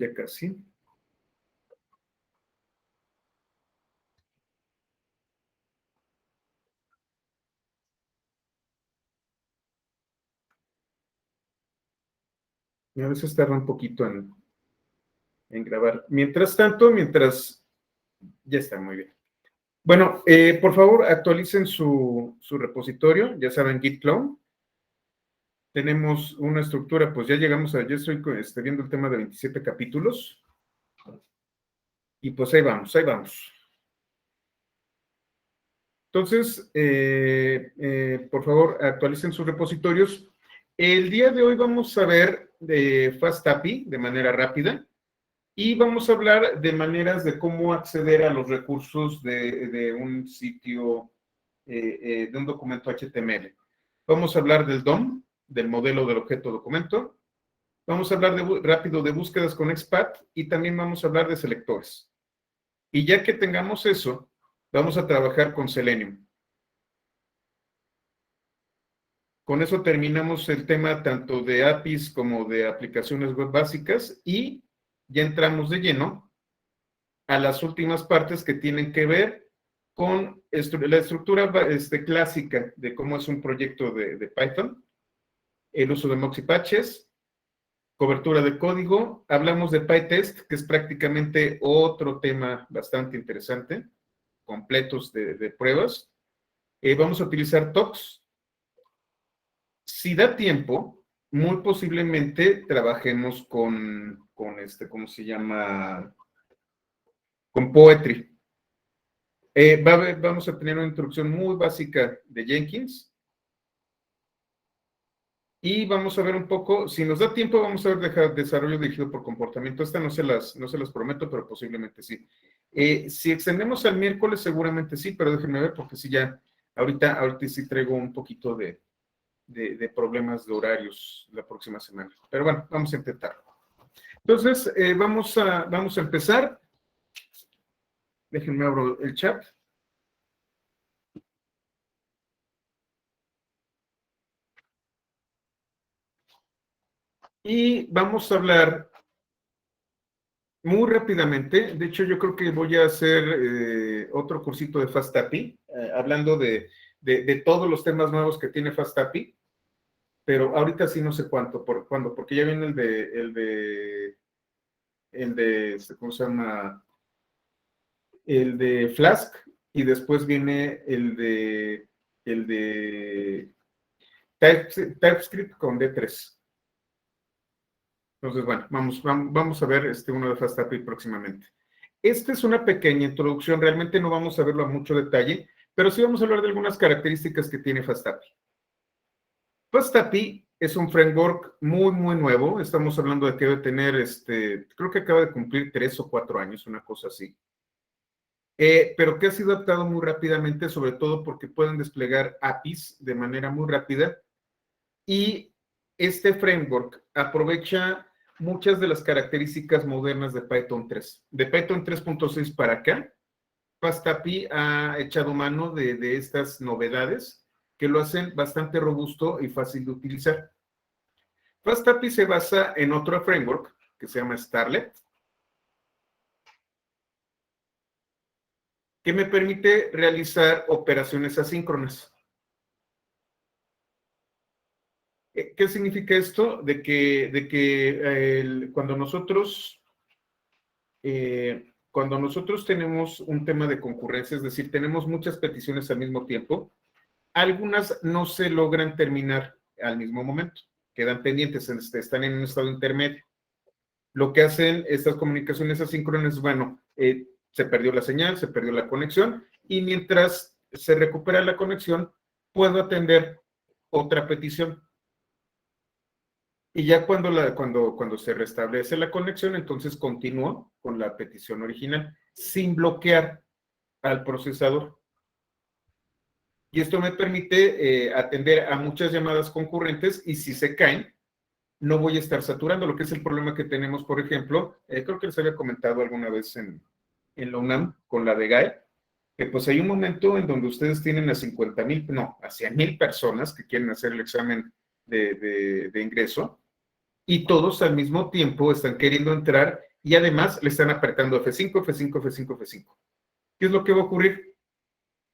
Ya casi. Y a veces tarda un poquito en grabar. Mientras tanto, ya está muy bien. Bueno, por favor, actualicen su repositorio. Ya saben, Git clone. Tenemos una estructura, pues ya ya estoy viendo el tema de 27 capítulos. Y pues ahí vamos, ahí vamos. Entonces, por favor, actualicen sus repositorios. El día de hoy vamos a ver de FastAPI de manera rápida y vamos a hablar de maneras de cómo acceder a los recursos de un sitio, de un documento HTML. Vamos a hablar del DOM, del modelo del objeto documento. Vamos a hablar rápido de búsquedas con XPath y también vamos a hablar de selectores. Y ya que tengamos eso, vamos a trabajar con Selenium. Con eso terminamos el tema tanto de APIs como de aplicaciones web básicas y ya entramos de lleno a las últimas partes que tienen que ver con la estructura clásica de cómo es un proyecto de Python, el uso de Moxie Patches, cobertura de código, hablamos de PyTest, que es prácticamente otro tema bastante interesante, completos de pruebas. Vamos a utilizar TOX. Si da tiempo, muy posiblemente trabajemos con ¿cómo se llama? Con Poetry. Vamos a tener una introducción muy básica de Jenkins. Y vamos a ver un poco, si nos da tiempo, vamos a ver desarrollo dirigido por comportamiento. Esta no se las prometo, pero posiblemente sí. Si extendemos al miércoles, seguramente sí, pero déjenme ver, porque sí ya, ahorita sí traigo un poquito de problemas de horarios la próxima semana. Pero bueno, vamos a intentarlo. Entonces, vamos a empezar. Déjenme abro el chat. Y vamos a hablar muy rápidamente. De hecho, yo creo que voy a hacer otro cursito de FastAPI, hablando de todos los temas nuevos que tiene FastAPI. Pero ahorita sí no sé cuándo, porque ya viene ¿cómo se llama? El de Flask, y después viene el de TypeScript con D3. Entonces, bueno, vamos a ver uno de FastAPI próximamente. Esta es una pequeña introducción, realmente no vamos a verlo a mucho detalle, pero sí vamos a hablar de algunas características que tiene FastAPI. FastAPI es un framework muy, muy nuevo. Estamos hablando de que debe tener, creo que acaba de cumplir 3 o 4 años, una cosa así. Pero que ha sido adaptado muy rápidamente, sobre todo porque pueden desplegar APIs de manera muy rápida. Y este framework aprovecha muchas de las características modernas de Python 3. De Python 3.6 para acá, FastAPI ha echado mano de estas novedades que lo hacen bastante robusto y fácil de utilizar. FastAPI se basa en otro framework que se llama Starlet, que me permite realizar operaciones asíncronas. ¿Qué significa esto? De que cuando nosotros tenemos un tema de concurrencia, es decir, tenemos muchas peticiones al mismo tiempo, algunas no se logran terminar al mismo momento, quedan pendientes, están en un estado intermedio. Lo que hacen estas comunicaciones asíncronas, bueno, se perdió la señal, se perdió la conexión, y mientras se recupera la conexión, puedo atender otra petición. Y ya cuando se restablece la conexión, entonces continúo con la petición original, sin bloquear al procesador. Y esto me permite atender a muchas llamadas concurrentes, y si se caen, no voy a estar saturando, lo que es el problema que tenemos, por ejemplo, creo que les había comentado alguna vez en la UNAM con la de GAE, que pues hay un momento en donde ustedes tienen a 50,000, no, a 100,000 personas que quieren hacer el examen de ingreso, y todos al mismo tiempo están queriendo entrar y además le están apretando F5, F5, F5, F5. ¿Qué es lo que va a ocurrir?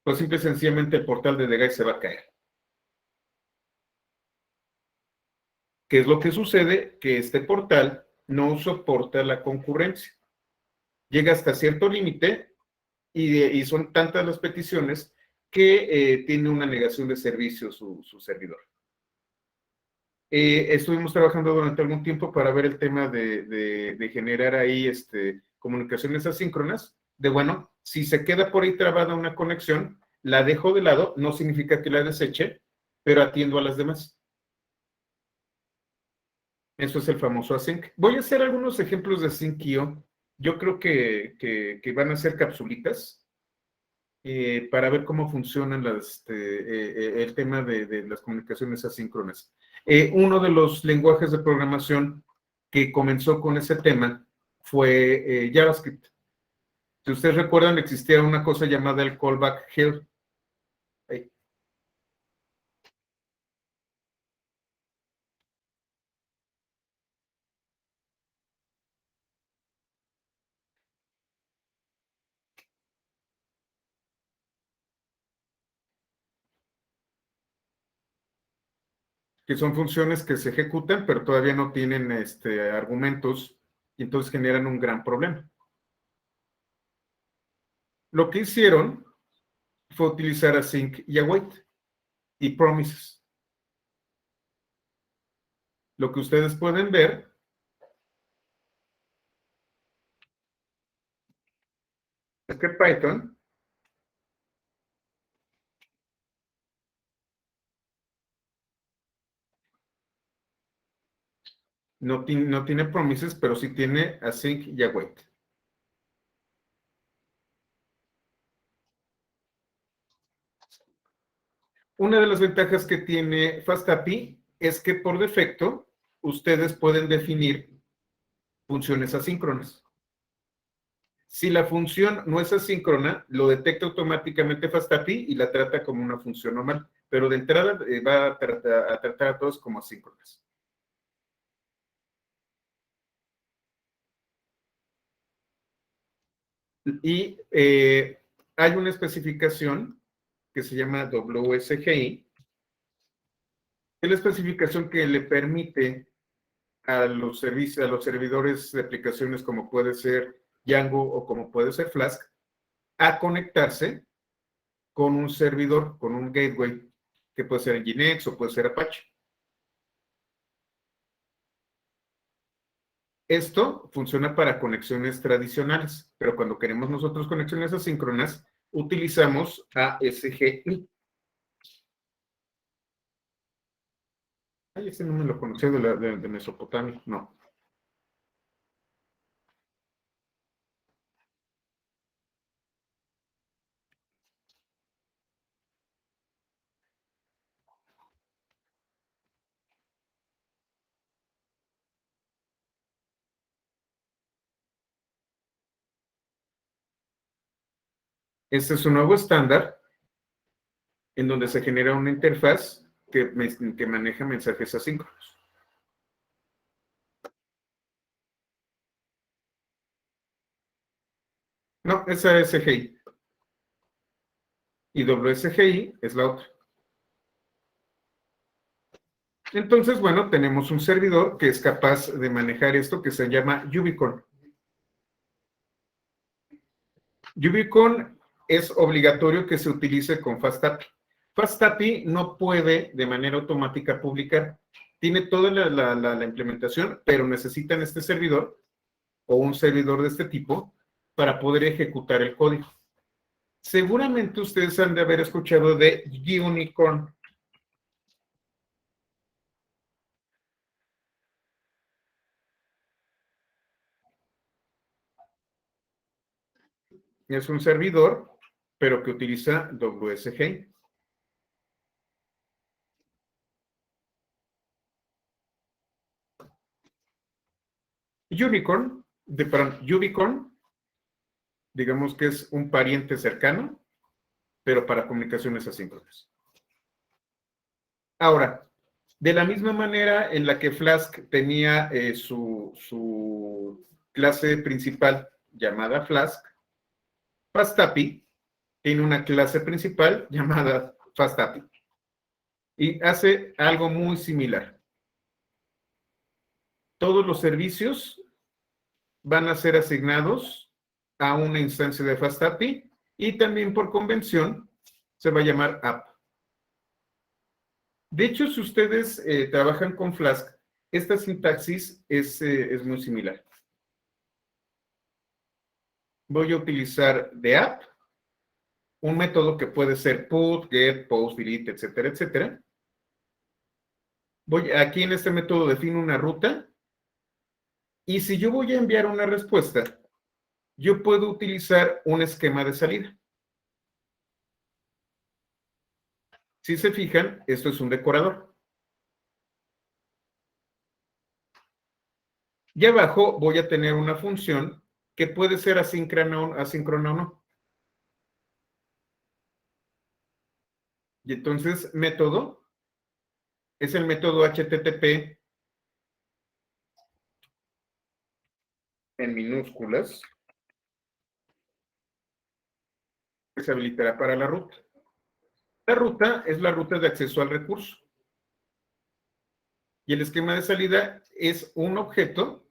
Pues simple y sencillamente el portal de Degay se va a caer. ¿Qué es lo que sucede? Que este portal no soporta la concurrencia. Llega hasta cierto límite y son tantas las peticiones que tiene una negación de servicio su servidor. Estuvimos trabajando durante algún tiempo para ver el tema de generar ahí comunicaciones asíncronas, de bueno, si se queda por ahí trabada una conexión, la dejo de lado, no significa que la deseche, pero atiendo a las demás. Eso es el famoso async. Voy a hacer algunos ejemplos de async-io. Yo creo que van a ser capsulitas para ver cómo funcionan el tema de las comunicaciones asíncronas. Uno de los lenguajes de programación que comenzó con ese tema fue JavaScript. Si ustedes recuerdan, existía una cosa llamada el callback here. Que son funciones que se ejecutan, pero todavía no tienen argumentos y entonces generan un gran problema. Lo que hicieron fue utilizar async y await y promises. Lo que ustedes pueden ver es que Python no tiene promises, pero sí tiene async y await. Una de las ventajas que tiene FastAPI es que por defecto ustedes pueden definir funciones asíncronas. Si la función no es asíncrona, lo detecta automáticamente FastAPI y la trata como una función normal, pero de entrada va a tratar a todos como asíncronas. Y hay una especificación que se llama WSGI, es la especificación que le permite a los servicios, a los servidores de aplicaciones como puede ser Django o como puede ser Flask, a conectarse con un servidor, con un gateway, que puede ser Nginx o puede ser Apache. Esto funciona para conexiones tradicionales, pero cuando queremos nosotros conexiones asíncronas, utilizamos ASGI. Ay, ese no me lo conocía de Mesopotamia, no. Este es un nuevo estándar en donde se genera una interfaz que maneja mensajes asíncronos. No, es ASGI. Y WSGI es la otra. Entonces, bueno, tenemos un servidor que es capaz de manejar esto que se llama Ubicon. Ubicon es obligatorio que se utilice con FastAPI. FastAPI no puede de manera automática publicar. Tiene toda la implementación, pero necesitan este servidor o un servidor de este tipo para poder ejecutar el código. Seguramente ustedes han de haber escuchado de Unicorn. Es un servidor, pero que utiliza WSGI. Ubicon, digamos que es un pariente cercano, pero para comunicaciones asíncronas. Ahora, de la misma manera en la que Flask tenía su clase principal llamada Flask. FastAPI tiene una clase principal llamada FastAPI y hace algo muy similar. Todos los servicios van a ser asignados a una instancia de FastAPI y también por convención se va a llamar app. De hecho, si ustedes trabajan con Flask, esta sintaxis es muy similar. Voy a utilizar de app, un método que puede ser put, get, post, delete, etcétera, etcétera. Aquí en este método defino una ruta y si yo voy a enviar una respuesta, yo puedo utilizar un esquema de salida. Si se fijan, esto es un decorador. Y abajo voy a tener una función que puede ser asíncrona o no. Y entonces, método es el método HTTP en minúsculas que se habilitará para la ruta. La ruta es la ruta de acceso al recurso. Y el esquema de salida es un objeto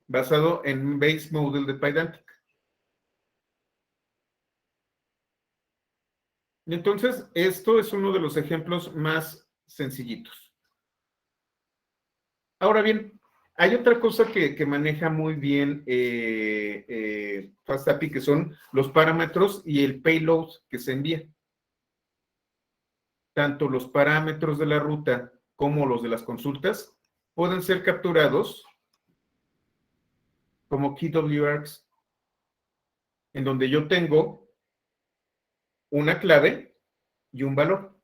basado en base model de Pydantic. Y entonces, esto es uno de los ejemplos más sencillitos. Ahora bien, hay otra cosa que maneja muy bien FastAPI, que son los parámetros y el payload que se envía. Tanto los parámetros de la ruta como los de las consultas pueden ser capturados como keyWarks, en donde yo tengo una clave y un valor.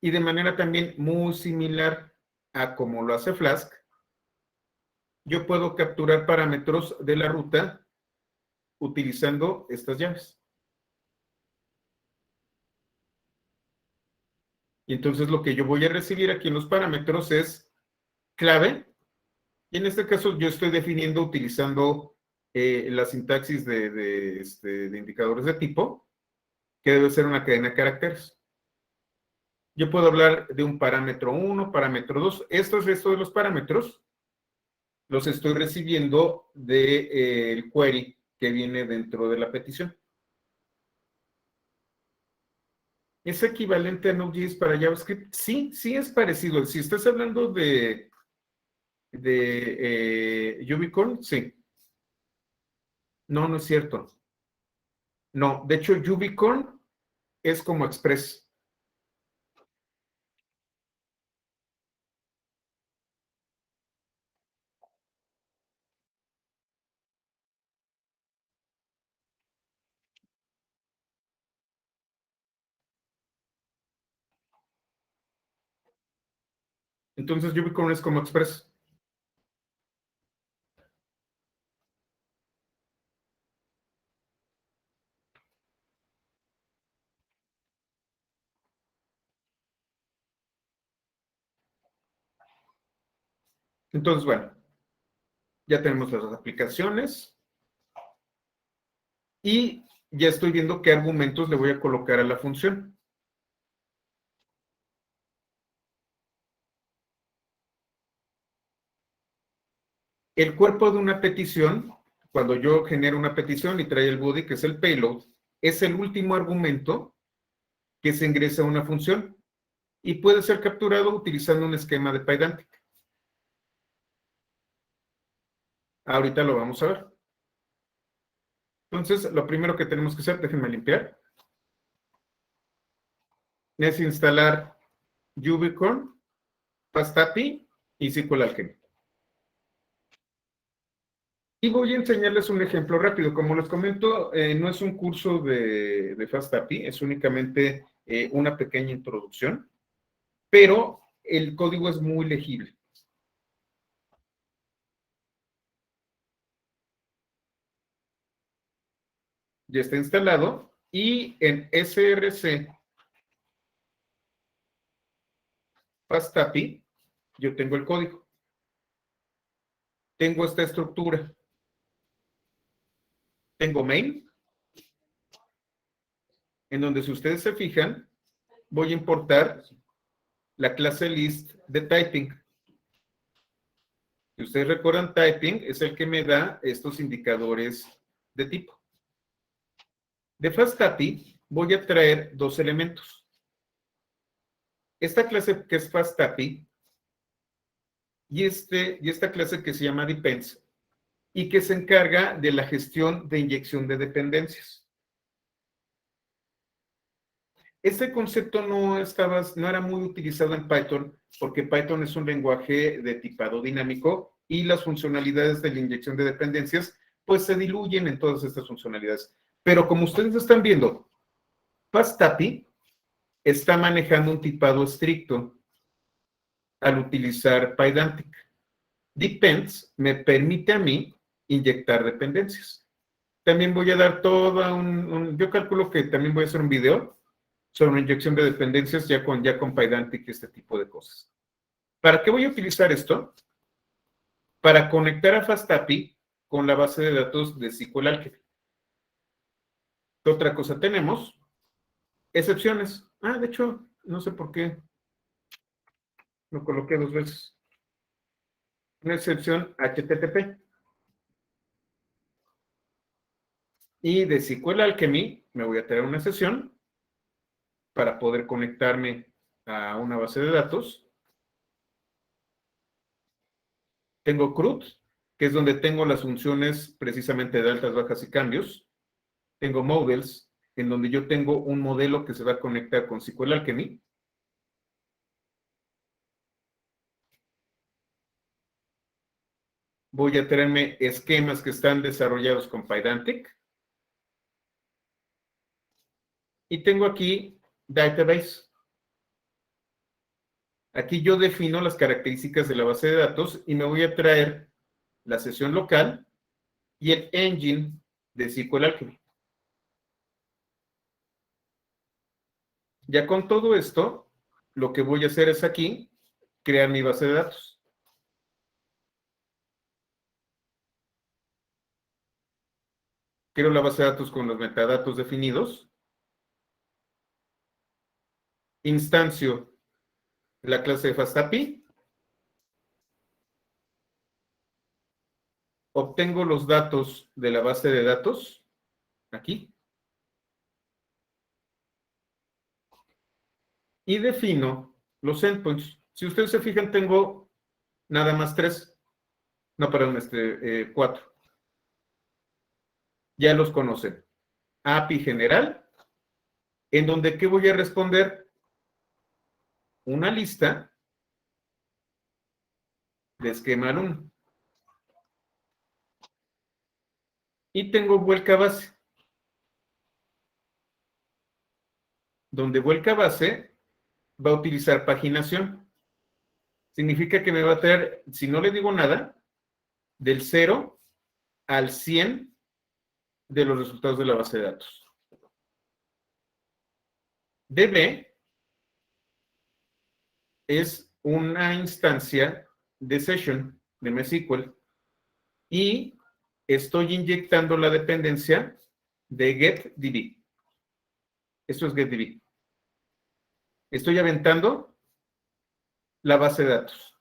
Y de manera también muy similar a como lo hace Flask, yo puedo capturar parámetros de la ruta utilizando estas llaves. Y entonces lo que yo voy a recibir aquí en los parámetros es clave. Y en este caso yo estoy definiendo utilizando la sintaxis de indicadores de tipo, que debe ser una cadena de caracteres. Yo puedo hablar de un parámetro 1, parámetro 2. Estos restos de los parámetros los estoy recibiendo del query que viene dentro de la petición. ¿Es equivalente a Node.js para JavaScript? Sí, sí es parecido. Si estás hablando de Ubicorn, sí. No, no es cierto. No, de hecho, Ubicorn es como Express. Entonces, Ubicorn es como Express. Entonces, bueno, ya tenemos las aplicaciones y ya estoy viendo qué argumentos le voy a colocar a la función. El cuerpo de una petición, cuando yo genero una petición y trae el body, que es el payload, es el último argumento que se ingresa a una función y puede ser capturado utilizando un esquema de Pydantic. Ahorita lo vamos a ver. Entonces, lo primero que tenemos que hacer, déjenme limpiar, es instalar Ubicorn, FastAPI y SQL Alchemy. Y voy a enseñarles un ejemplo rápido. Como les comento, no es un curso de FastAPI, es únicamente una pequeña introducción, pero el código es muy legible. Ya está instalado y en src FastAPI yo tengo el código. tengo esta estructura. Tengo main, en donde si ustedes se fijan, voy a importar la clase list de typing. Si ustedes recuerdan, typing es el que me da estos indicadores de tipo. De FastAPI voy a traer dos elementos. Esta clase que es FastAPI y esta clase que se llama Depends y que se encarga de la gestión de inyección de dependencias. Este concepto no era muy utilizado en Python porque Python es un lenguaje de tipado dinámico y las funcionalidades de la inyección de dependencias pues se diluyen en todas estas funcionalidades. Pero como ustedes están viendo, FastAPI está manejando un tipado estricto al utilizar Pydantic. Depends me permite a mí inyectar dependencias. También voy a dar yo calculo que también voy a hacer un video sobre inyección de dependencias ya con Pydantic y este tipo de cosas. ¿Para qué voy a utilizar esto? Para conectar a FastAPI con la base de datos de SQL Alchemy. ¿Qué otra cosa tenemos? Excepciones. De hecho, no sé por qué lo coloqué dos veces. Una excepción HTTP. Y de SQL Alchemy me voy a traer una sesión para poder conectarme a una base de datos. Tengo CRUD, que es donde tengo las funciones precisamente de altas, bajas y cambios. Tengo Models, en donde yo tengo un modelo que se va a conectar con SQL Alchemy. Voy a traerme esquemas que están desarrollados con Pydantic. Y tengo aquí Database. Aquí yo defino las características de la base de datos y me voy a traer la sesión local y el engine de SQL Alchemy. Ya con todo esto, lo que voy a hacer es aquí crear mi base de datos. Creo la base de datos con los metadatos definidos. Instancio la clase de FastAPI. Obtengo los datos de la base de datos, aquí. Y defino los endpoints. Si ustedes se fijan, tengo nada más 3. No, perdón, 4. Ya los conocen. API general, en donde ¿qué voy a responder? Una lista de esquema alumno. Y tengo vuelca base, donde vuelca base va a utilizar paginación. Significa que me va a traer, si no le digo nada, del 0 al 100 de los resultados de la base de datos. DB es una instancia de session de MySQL y estoy inyectando la dependencia de getDB. Esto es getDB. Estoy aventando la base de datos.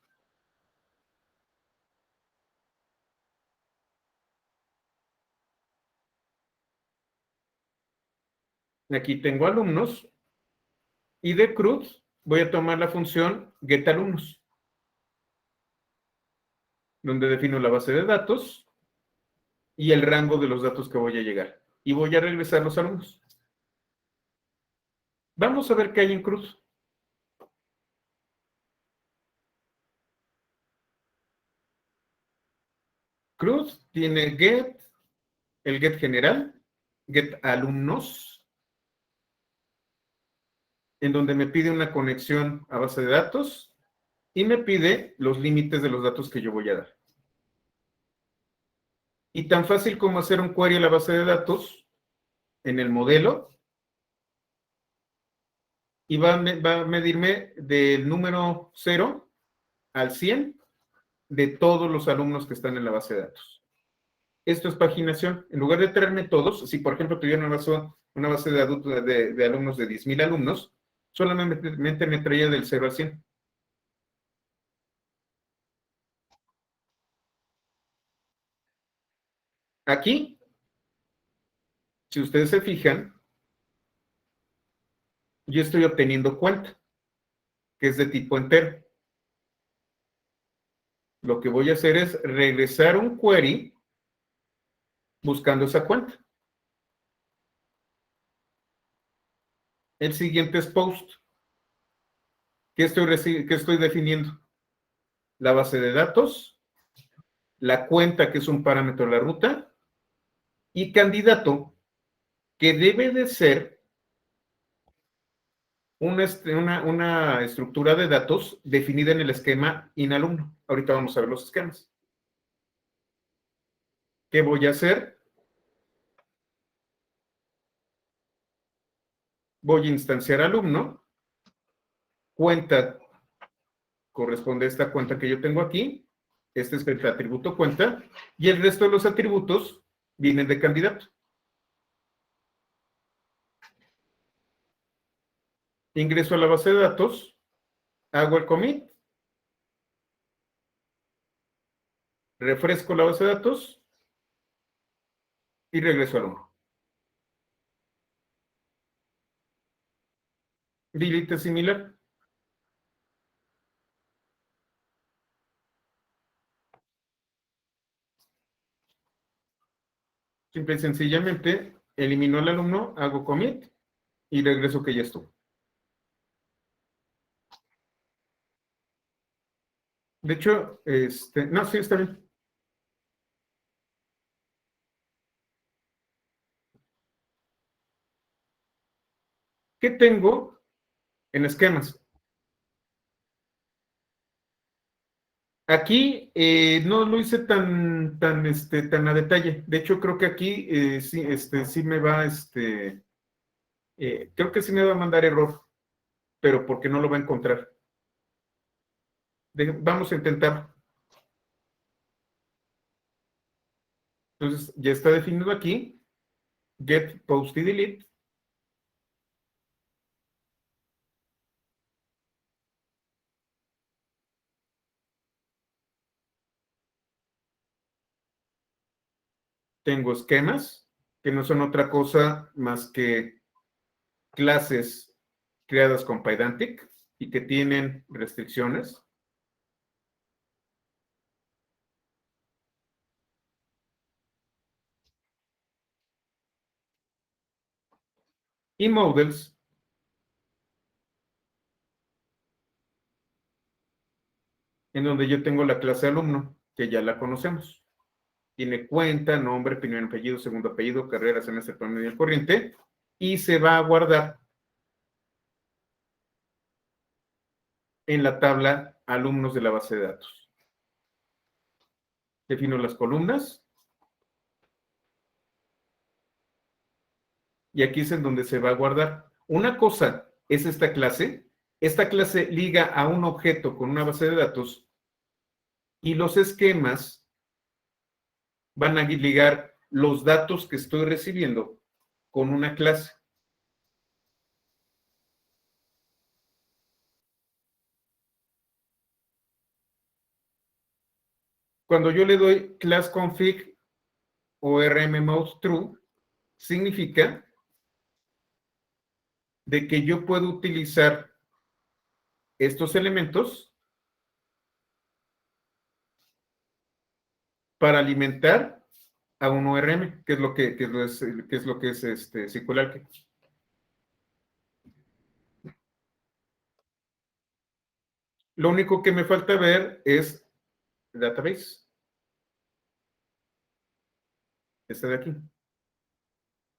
Aquí tengo alumnos y de CRUD voy a tomar la función getAlumnos, donde defino la base de datos y el rango de los datos que voy a llegar. Y voy a regresar los alumnos. Vamos a ver qué hay en CRUD. CRUD tiene el get general, get alumnos, en donde me pide una conexión a base de datos y me pide los límites de los datos que yo voy a dar. Y tan fácil como hacer un query a la base de datos en el modelo y va a medirme del número 0 al 100 de todos los alumnos que están en la base de datos. Esto es paginación. En lugar de traerme todos, si por ejemplo tuviera una base de alumnos de 10,000 alumnos, solamente me traía del 0 al 100. Aquí, si ustedes se fijan, yo estoy obteniendo cuenta, que es de tipo entero. Lo que voy a hacer es regresar un query buscando esa cuenta. El siguiente es post. ¿Qué estoy definiendo? La base de datos, la cuenta, que es un parámetro de la ruta, y candidato, que debe de ser una estructura de datos definida en el esquema inalumno. Ahorita vamos a ver los esquemas. ¿Qué voy a hacer? Voy a instanciar alumno, cuenta corresponde a esta cuenta que yo tengo aquí, este es el atributo cuenta, y el resto de los atributos vienen de candidato. Ingreso a la base de datos, hago el commit, refresco la base de datos y regreso al 1. Delete es similar. Simple y sencillamente elimino al alumno, hago commit y regreso que ya estuvo. De hecho, no, sí, está bien. ¿Qué tengo en esquemas? Aquí no lo hice tan a detalle. De hecho, creo que aquí sí, sí me va, creo que sí me va a mandar error, pero porque no lo va a encontrar. Vamos a intentar. Entonces, ya está definido aquí. Get, post y delete. Tengo esquemas, que no son otra cosa más que clases creadas con Pydantic y que tienen restricciones. Y models, en donde yo tengo la clase alumno, que ya la conocemos. Tiene cuenta, nombre, primer apellido, segundo apellido, carrera, semestre, promedio y corriente, y se va a guardar en la tabla alumnos de la base de datos. Defino las columnas y aquí es en donde se va a guardar. Una cosa es esta clase liga a un objeto con una base de datos y los esquemas van a ligar los datos que estoy recibiendo con una clase. Cuando yo le doy class config o rmmode true, significa de que yo puedo utilizar estos elementos para alimentar a un ORM, que es lo que es SQL. Lo único que me falta ver es database, este de aquí.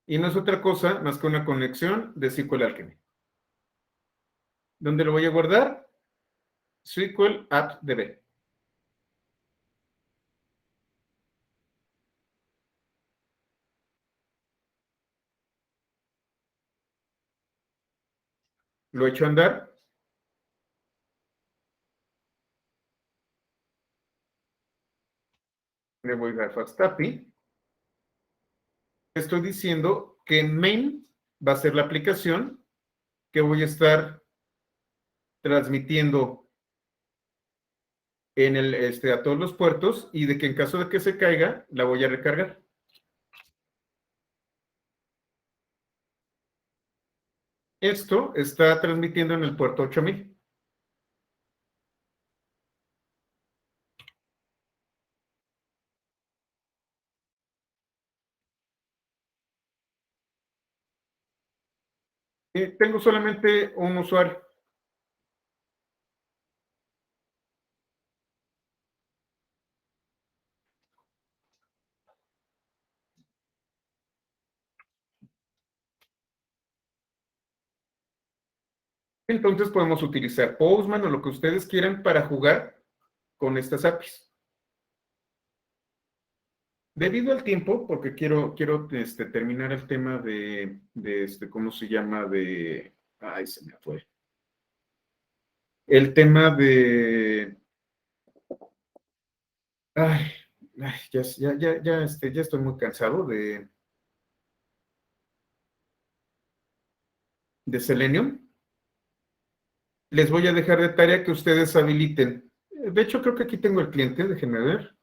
Y no es otra cosa más que una conexión de SQL Alchemy. ¿Dónde lo voy a guardar? SQL AppDB. Lo echo a andar. Le voy a dar fast API. Estoy diciendo que main va a ser la aplicación que voy a estar transmitiendo a todos los puertos y de que en caso de que se caiga, la voy a recargar. Esto está transmitiendo en el puerto 8000. Tengo solamente un usuario. Entonces podemos utilizar Postman o lo que ustedes quieran para jugar con estas APIs. Debido al tiempo, porque quiero terminar el tema ¿cómo se llama? Ay, se me fue. El tema ay, ya estoy muy cansado de Selenium. Les voy a dejar de tarea que ustedes habiliten. De hecho, creo que aquí tengo el cliente, déjenme ver.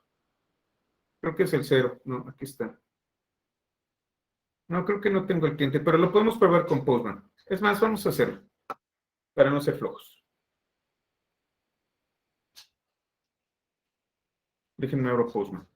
Creo que es el 0. No, aquí está. No, creo que no tengo el cliente, pero lo podemos probar con Postman. Es más, vamos a hacerlo, para no ser flojos. Déjenme abrir Postman.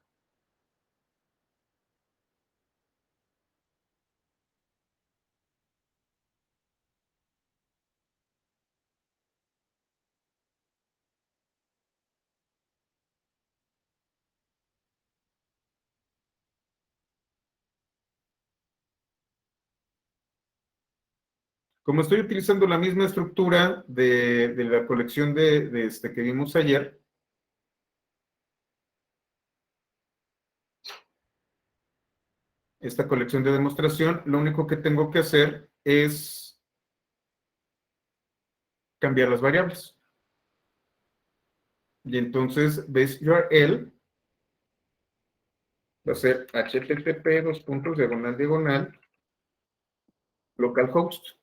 Como estoy utilizando la misma estructura de la colección que vimos ayer, esta colección de demostración, lo único que tengo que hacer es cambiar las variables. Y entonces, base URL va a ser http diagonal localhost.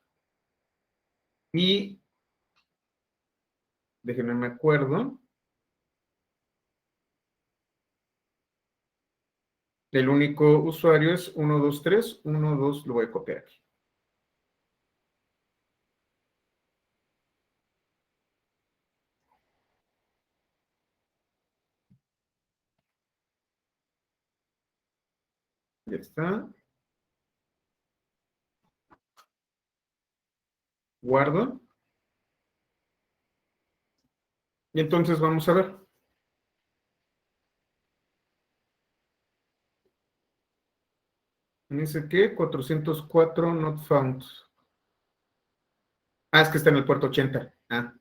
Y déjenme me acuerdo. El único usuario es 123, 12, lo voy a copiar aquí. Ya está. Guardo. Y entonces vamos a ver. Dice que 404 not found. Ah, es que está en el puerto 80. Ah,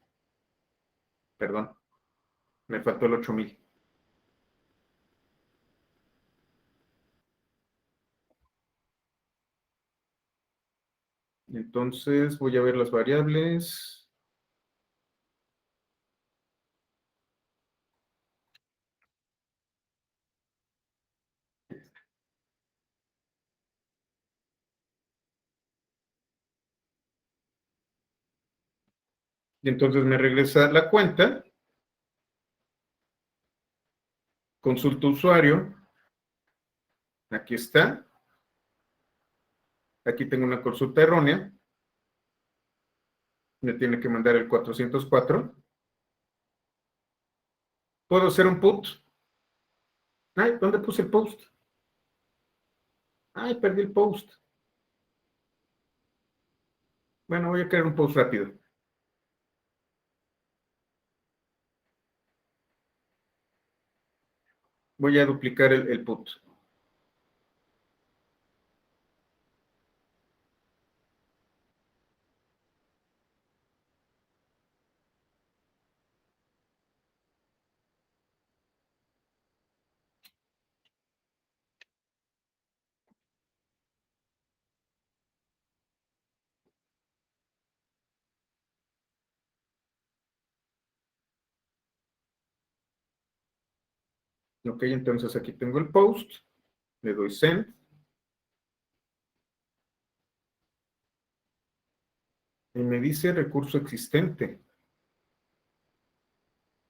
perdón. Me faltó el 8000. Entonces voy a ver las variables. Y entonces me regresa la cuenta. Consulta usuario. Aquí está. Aquí tengo una consulta errónea. Me tiene que mandar el 404. ¿Puedo hacer un put? Ay, ¿dónde puse el post? Ay, perdí el post. Bueno, voy a crear un post rápido. Voy a duplicar el put. Ok, entonces aquí tengo el post, le doy send. Y me dice recurso existente,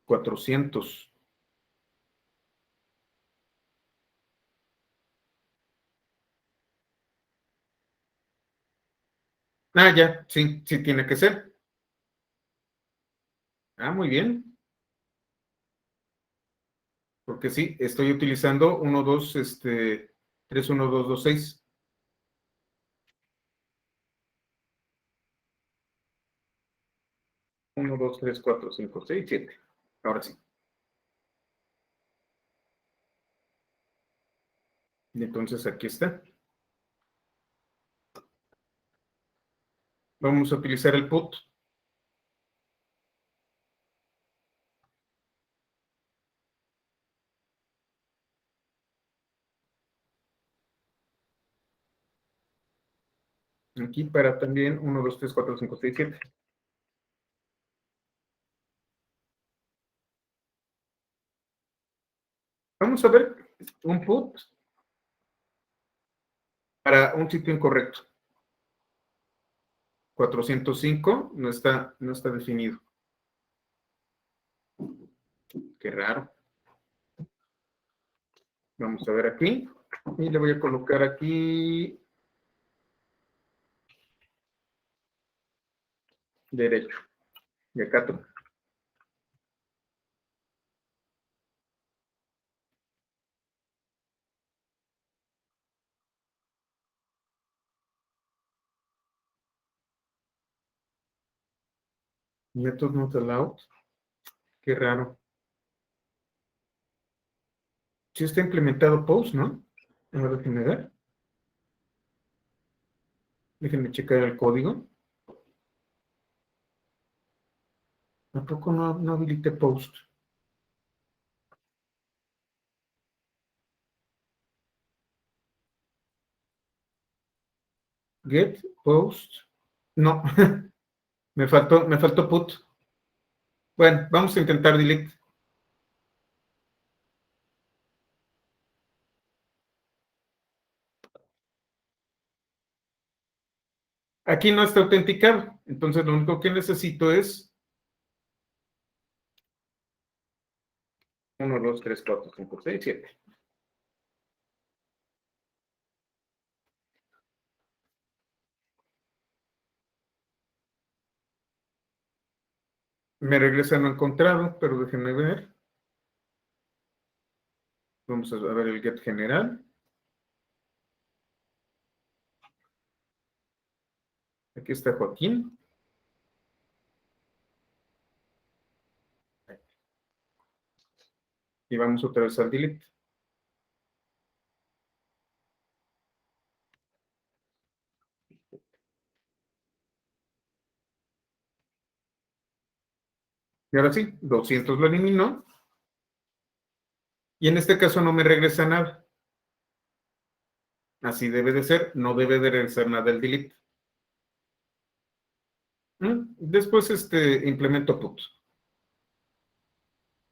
400. Ah, ya, sí, sí tiene que ser. Ah, muy bien. Porque sí, estoy utilizando 31226. 1, 2, 3, 4, 5, 6, 7. Ahora sí. Y entonces aquí está. Vamos a utilizar el put. Aquí para también 1, 2, 3, 4, 5, 6, 7. Vamos a ver un put para un sitio incorrecto. 405 no está definido. Qué raro. Vamos a ver aquí. Y le voy a colocar aquí derecho. Y acá todo. Method not allowed. Qué raro. Sí está implementado post, ¿no? A ver, déjenme ver. Déjenme checar el código. ¿A poco no habilité post? Get post. No, me faltó put. Bueno, vamos a intentar delete. Aquí no está autenticado. Entonces lo único que necesito es 1, 2, 3, 4, 5, 6, 7. Me regresa no encontrado, pero déjenme ver. Vamos a ver el get general. Aquí está Joaquín. Y vamos otra vez al delete. Y ahora sí, 200 lo eliminó. Y en este caso no me regresa nada. Así debe de ser, no debe de regresar nada el delete. Después implemento put.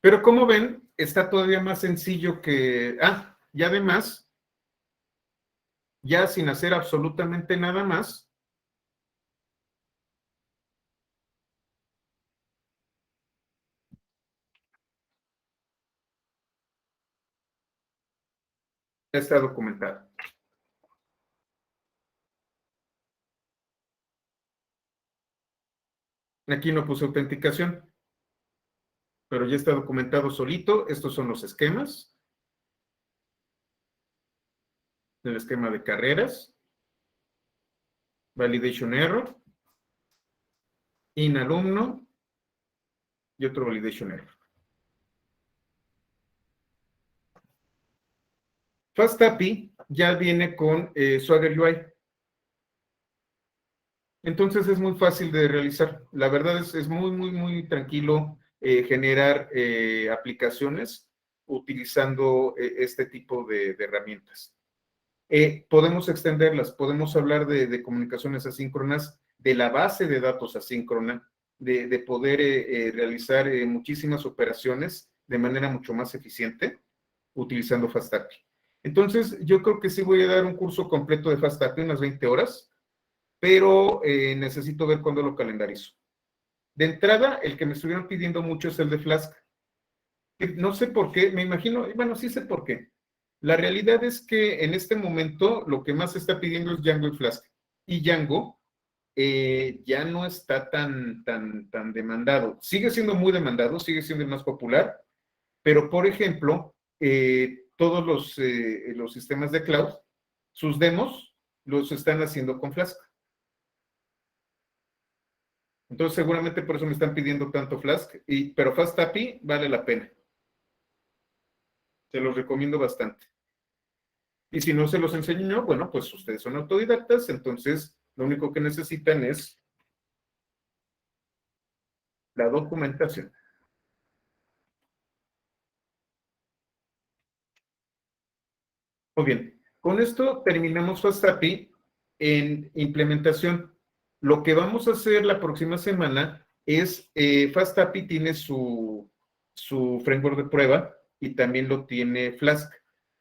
Pero como ven, está todavía más sencillo que... y además, ya sin hacer absolutamente nada más, ya está documentado. Aquí no puse autenticación, pero ya está documentado solito. Estos son los esquemas. El esquema de carreras, validation error, in alumno y otro validation error. FastAPI ya viene con Swagger UI. Entonces es muy fácil de realizar. La verdad es muy, muy, muy tranquilo generar aplicaciones utilizando este tipo de herramientas. Podemos extenderlas, podemos hablar de comunicaciones asíncronas, de la base de datos asíncrona, de poder realizar muchísimas operaciones de manera mucho más eficiente. utilizando FastAPI. Entonces, yo creo que sí voy a dar un curso completo de FastAPI, unas 20 horas, pero necesito ver cuándo lo calendarizo. De entrada, el que me estuvieron pidiendo mucho es el de Flask. No sé por qué, me imagino, bueno, sí sé por qué. La realidad es que en este momento lo que más se está pidiendo es Django y Flask. Y Django ya no está tan demandado. Sigue siendo muy demandado, sigue siendo el más popular, pero por ejemplo, todos los sistemas de cloud, sus demos los están haciendo con Flask. Entonces seguramente por eso me están pidiendo tanto Flask, pero FastAPI vale la pena. Se los recomiendo bastante. Y si no se los enseño yo, bueno, pues ustedes son autodidactas, entonces lo único que necesitan es la documentación. Muy bien, con esto terminamos FastAPI en implementación. Lo que vamos a hacer la próxima semana es, FastAPI tiene su framework de prueba y también lo tiene Flask.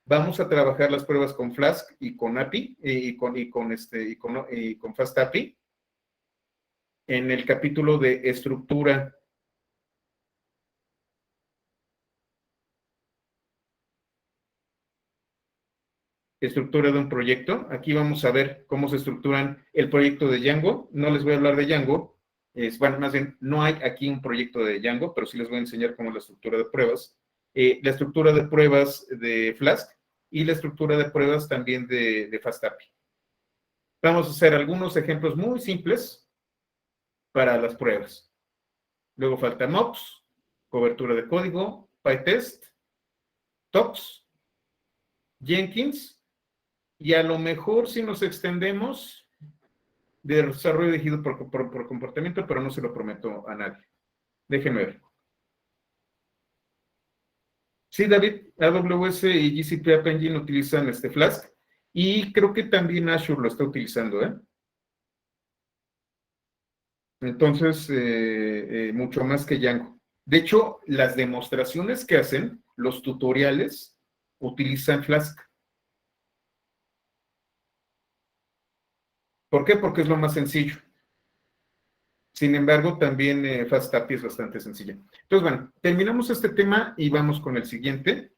Vamos a trabajar las pruebas con Flask y con API y con FastAPI en el capítulo de estructura de un proyecto. Aquí vamos a ver cómo se estructuran el proyecto de Django. No les voy a hablar de Django. Bueno, más bien, no hay aquí un proyecto de Django, pero sí les voy a enseñar cómo es la estructura de pruebas. La estructura de pruebas de Flask y la estructura de pruebas también de FastAPI. Vamos a hacer algunos ejemplos muy simples para las pruebas. Luego falta MOPS, cobertura de código, PyTest, TOPS, Jenkins, y a lo mejor si nos extendemos de desarrollo dirigido por comportamiento, pero no se lo prometo a nadie. Déjenme ver. Sí, David, AWS y GCP App Engine utilizan este Flask y creo que también Azure lo está utilizando, ¿eh? Entonces, mucho más que Django. De hecho, las demostraciones que hacen, los tutoriales, utilizan Flask. ¿Por qué? Porque es lo más sencillo. Sin embargo, también FastAPI es bastante sencilla. Entonces, bueno, terminamos este tema y vamos con el siguiente.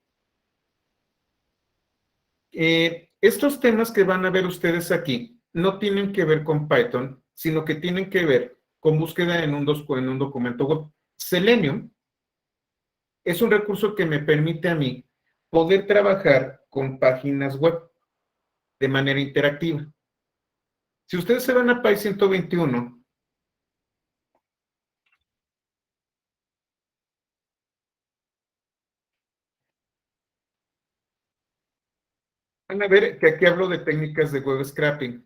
Estos temas que van a ver ustedes aquí no tienen que ver con Python, sino que tienen que ver con búsqueda en un documento web. Selenium es un recurso que me permite a mí poder trabajar con páginas web de manera interactiva. Si ustedes se van a PY 121, van a ver que aquí hablo de técnicas de web scraping.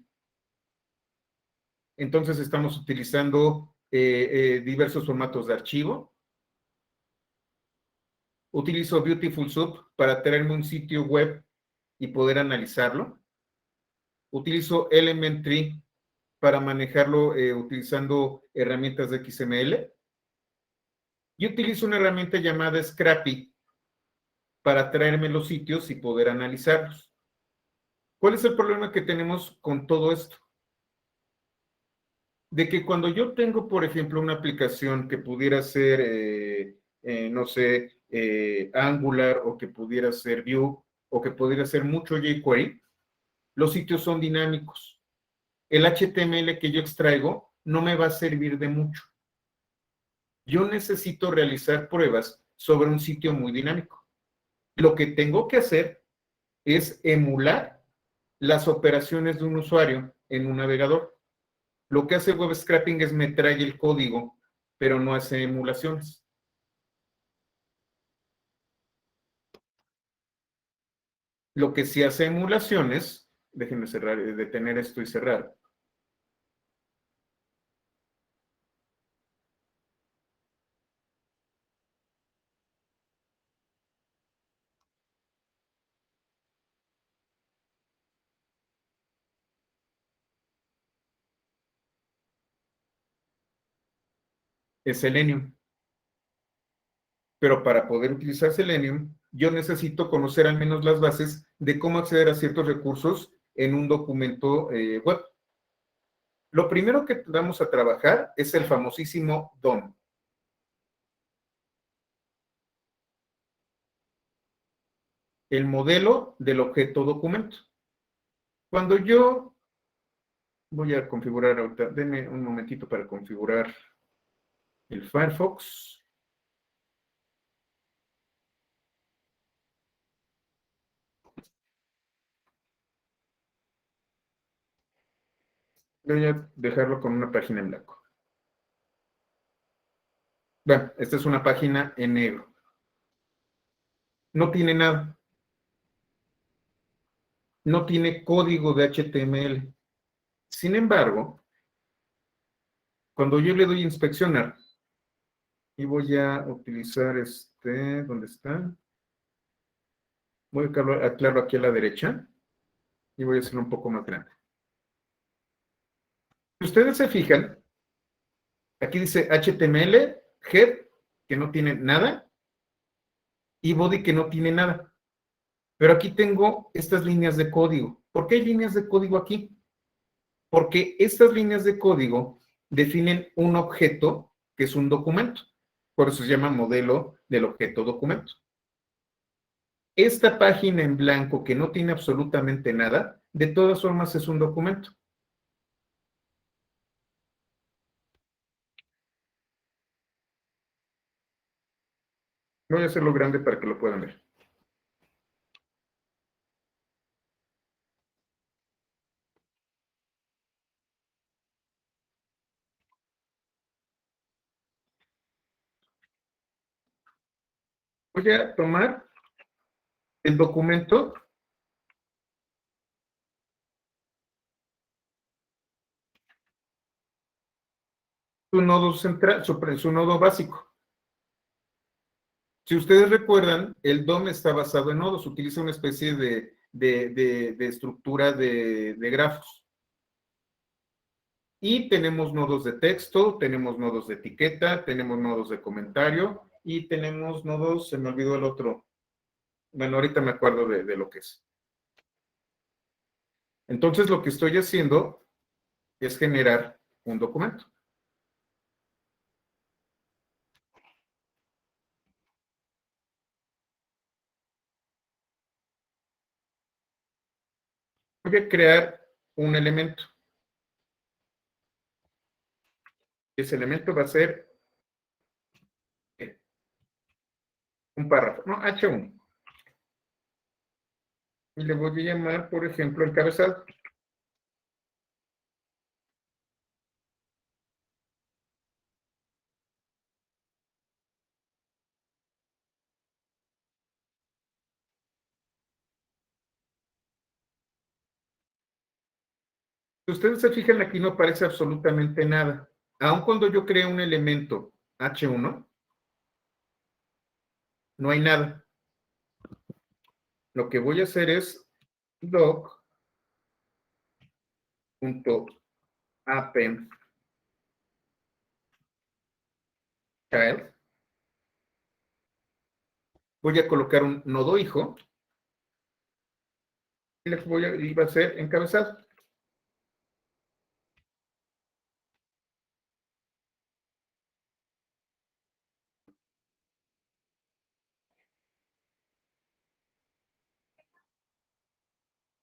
Entonces estamos utilizando diversos formatos de archivo. Utilizo Beautiful Soup para traerme un sitio web y poder analizarlo. Utilizo Elementary para manejarlo utilizando herramientas de XML. Y utilizo una herramienta llamada Scrappy para traerme los sitios y poder analizarlos. ¿Cuál es el problema que tenemos con todo esto? De que cuando yo tengo, por ejemplo, una aplicación que pudiera ser, no sé, Angular o que pudiera ser Vue o que pudiera ser mucho jQuery, los sitios son dinámicos. El HTML que yo extraigo no me va a servir de mucho. Yo necesito realizar pruebas sobre un sitio muy dinámico. Lo que tengo que hacer es emular las operaciones de un usuario en un navegador. Lo que hace web scraping es me trae el código, pero no hace emulaciones. Lo que sí hace emulaciones, déjenme cerrar, detener esto y cerrar, es Selenium. Pero para poder utilizar Selenium, yo necesito conocer al menos las bases de cómo acceder a ciertos recursos en un documento web. Lo primero que vamos a trabajar es el famosísimo DOM. El modelo del objeto documento. Cuando yo voy a configurar ahorita, denme un momentito para configurar el Firefox. Voy a dejarlo con una página en blanco. Bueno, esta es una página en negro. No tiene nada. No tiene código de HTML. Sin embargo, cuando yo le doy a inspeccionar, y voy a utilizar ¿dónde está? Voy a aclararlo aquí a la derecha, y voy a hacerlo un poco más grande. Si ustedes se fijan, aquí dice HTML, head, que no tiene nada, y body, que no tiene nada. Pero aquí tengo estas líneas de código. ¿Por qué hay líneas de código aquí? Porque estas líneas de código definen un objeto que es un documento. Por eso se llama modelo del objeto documento. Esta página en blanco que no tiene absolutamente nada, de todas formas es un documento. Voy a hacerlo grande para que lo puedan ver. Voy a tomar el documento su nodo central, su nodo básico. Si ustedes recuerdan, el DOM está basado en nodos, utiliza una especie de estructura de grafos. Y tenemos nodos de texto, tenemos nodos de etiqueta, tenemos nodos de comentario y tenemos nodos, se me olvidó el otro. Bueno, ahorita me acuerdo de lo que es. Entonces, lo que estoy haciendo es generar un documento. Voy a crear un elemento. Ese elemento va a ser un párrafo, no, H1. Y le voy a llamar, por ejemplo, encabezado. Si ustedes se fijan, aquí no aparece absolutamente nada. Aun cuando yo creo un elemento H1, no hay nada. Lo que voy a hacer es doc.append child. Voy a colocar un nodo hijo y va a ser encabezado.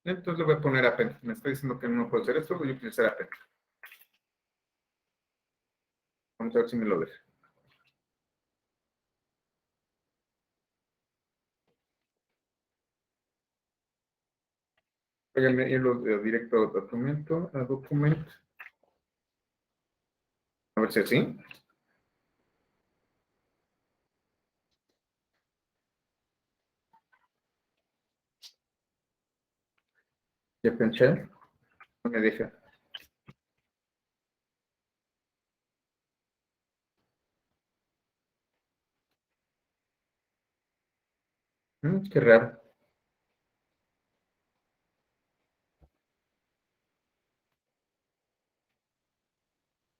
Entonces le voy a poner append. Me está diciendo que no puedo hacer esto, voy a utilizar append. Vamos a ver si me lo deja. Voy a irlo directo a documento, a document. A ver si así. Ya pensé. No me deja. Qué raro.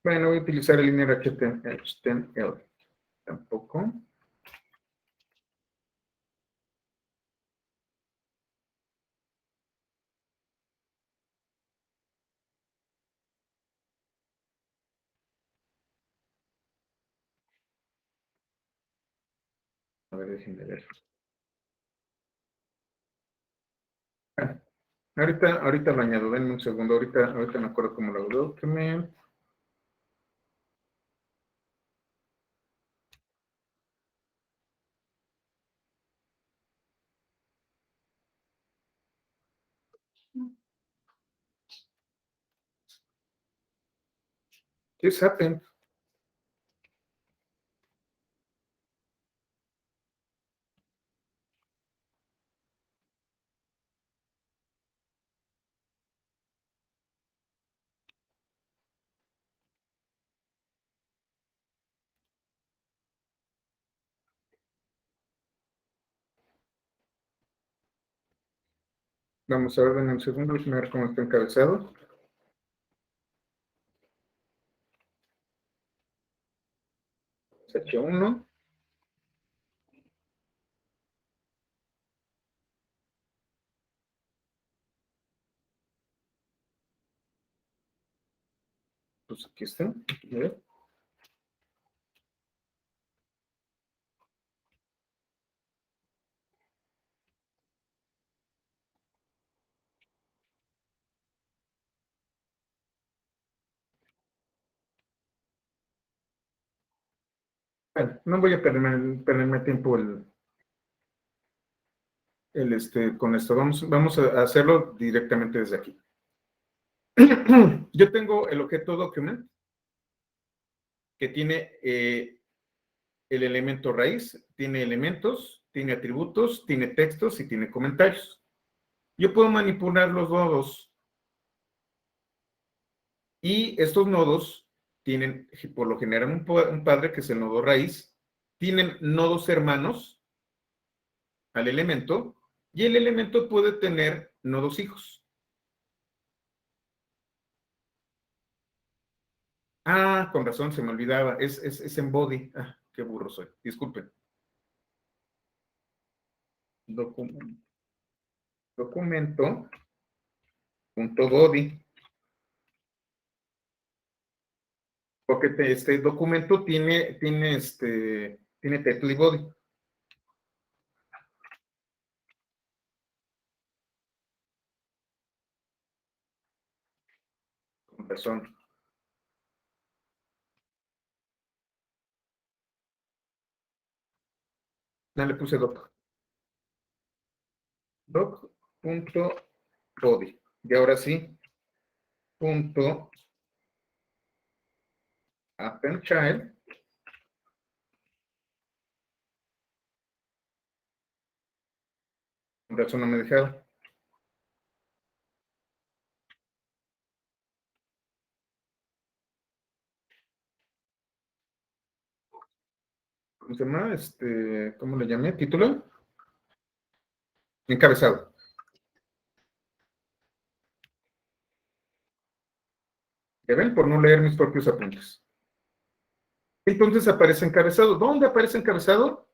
Bueno, voy a utilizar el inner HTML. Tampoco. ver, déjenme ver. Ah, ahorita lo añado, denme un segundo, ahorita me acuerdo cómo lo hago. Document. This happened. Vamos a ver en un segundo, déjenme ver cómo está encabezado. H1. Pues aquí está. A ver. Bueno, no voy a perderme tiempo con esto. Vamos a hacerlo directamente desde aquí. Yo tengo el objeto document que tiene el elemento raíz, tiene elementos, tiene atributos, tiene textos y tiene comentarios. Yo puedo manipular los nodos y estos nodos tienen, por lo general, un padre que es el nodo raíz, tienen nodos hermanos al elemento y el elemento puede tener nodos hijos. Ah, con razón, se me olvidaba, es en body. Ah, qué burro soy, disculpen. Documento.body. Porque este documento tiene title y body. Con razón. No le puse doc. Doc.body. Y ahora sí, punto appendChild. Con razón no me dejaba. ¿Cómo se llama? ¿Cómo le llamé? ¿Título? Encabezado. ¿Ya ven? Por no leer mis propios apuntes. Entonces aparece encabezado. ¿Dónde aparece encabezado?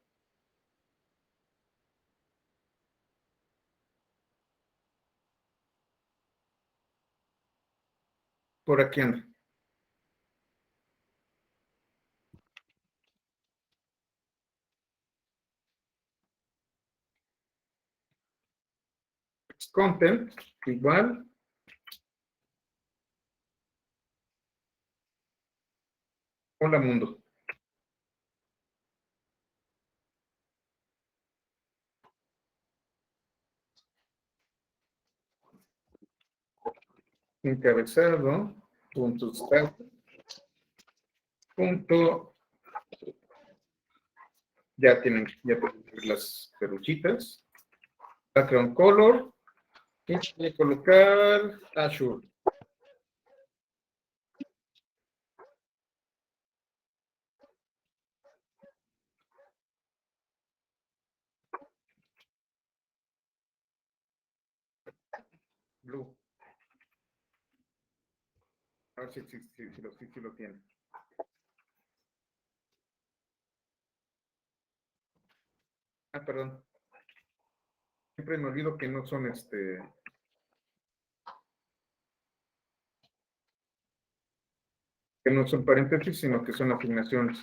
Por aquí anda. Content igual. Hola mundo. Encabezado. Punto start. Punto. Ya tienen las peruchitas. Background color. Y voy a colocar Azure. Blue. A ver si lo tiene. Ah, perdón. Siempre me olvido que no son que no son paréntesis, sino que son afirmaciones.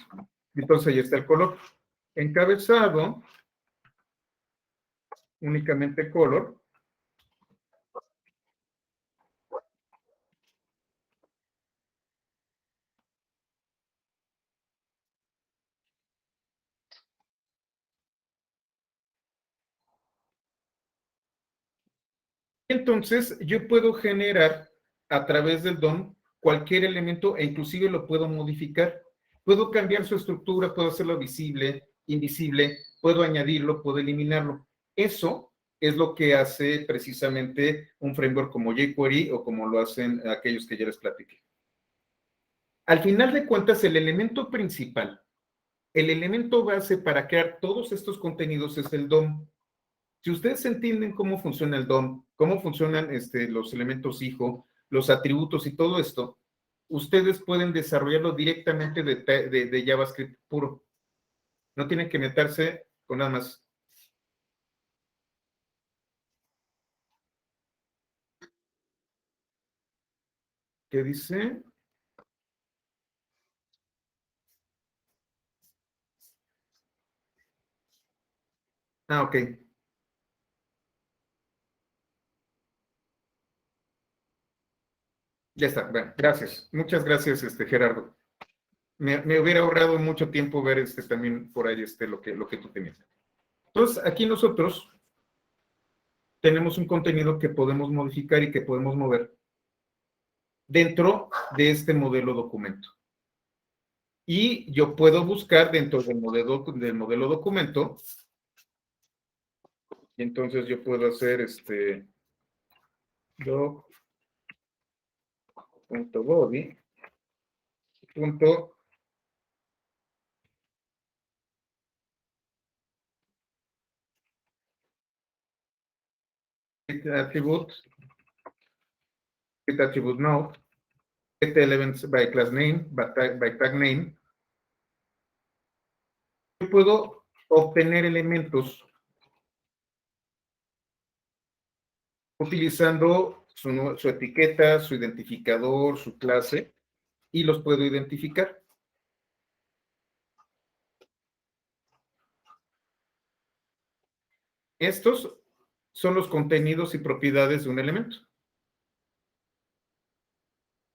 Entonces ahí está el color. Encabezado, únicamente color. Entonces, yo puedo generar a través del DOM cualquier elemento e inclusive lo puedo modificar. Puedo cambiar su estructura, puedo hacerlo visible, invisible, puedo añadirlo, puedo eliminarlo. Eso es lo que hace precisamente un framework como jQuery o como lo hacen aquellos que ya les platiqué. Al final de cuentas, el elemento principal, el elemento base para crear todos estos contenidos es el DOM. Si ustedes entienden cómo funciona el DOM, cómo funcionan los elementos hijo, los atributos y todo esto, ustedes pueden desarrollarlo directamente de JavaScript puro. No tienen que meterse con nada más. ¿Qué dice? Ah, ok. Ya está. Bueno, gracias. Muchas gracias, Gerardo. Me hubiera ahorrado mucho tiempo ver también por ahí lo que tú tenías. Entonces, aquí nosotros tenemos un contenido que podemos modificar y que podemos mover dentro de este modelo documento. Y yo puedo buscar dentro del modelo documento, y entonces yo puedo hacer doc.body, punto attribute, attribute node, get elements by class name, by tag name. Yo puedo obtener elementos utilizando su etiqueta, su identificador, su clase, y los puedo identificar. Estos son los contenidos y propiedades de un elemento.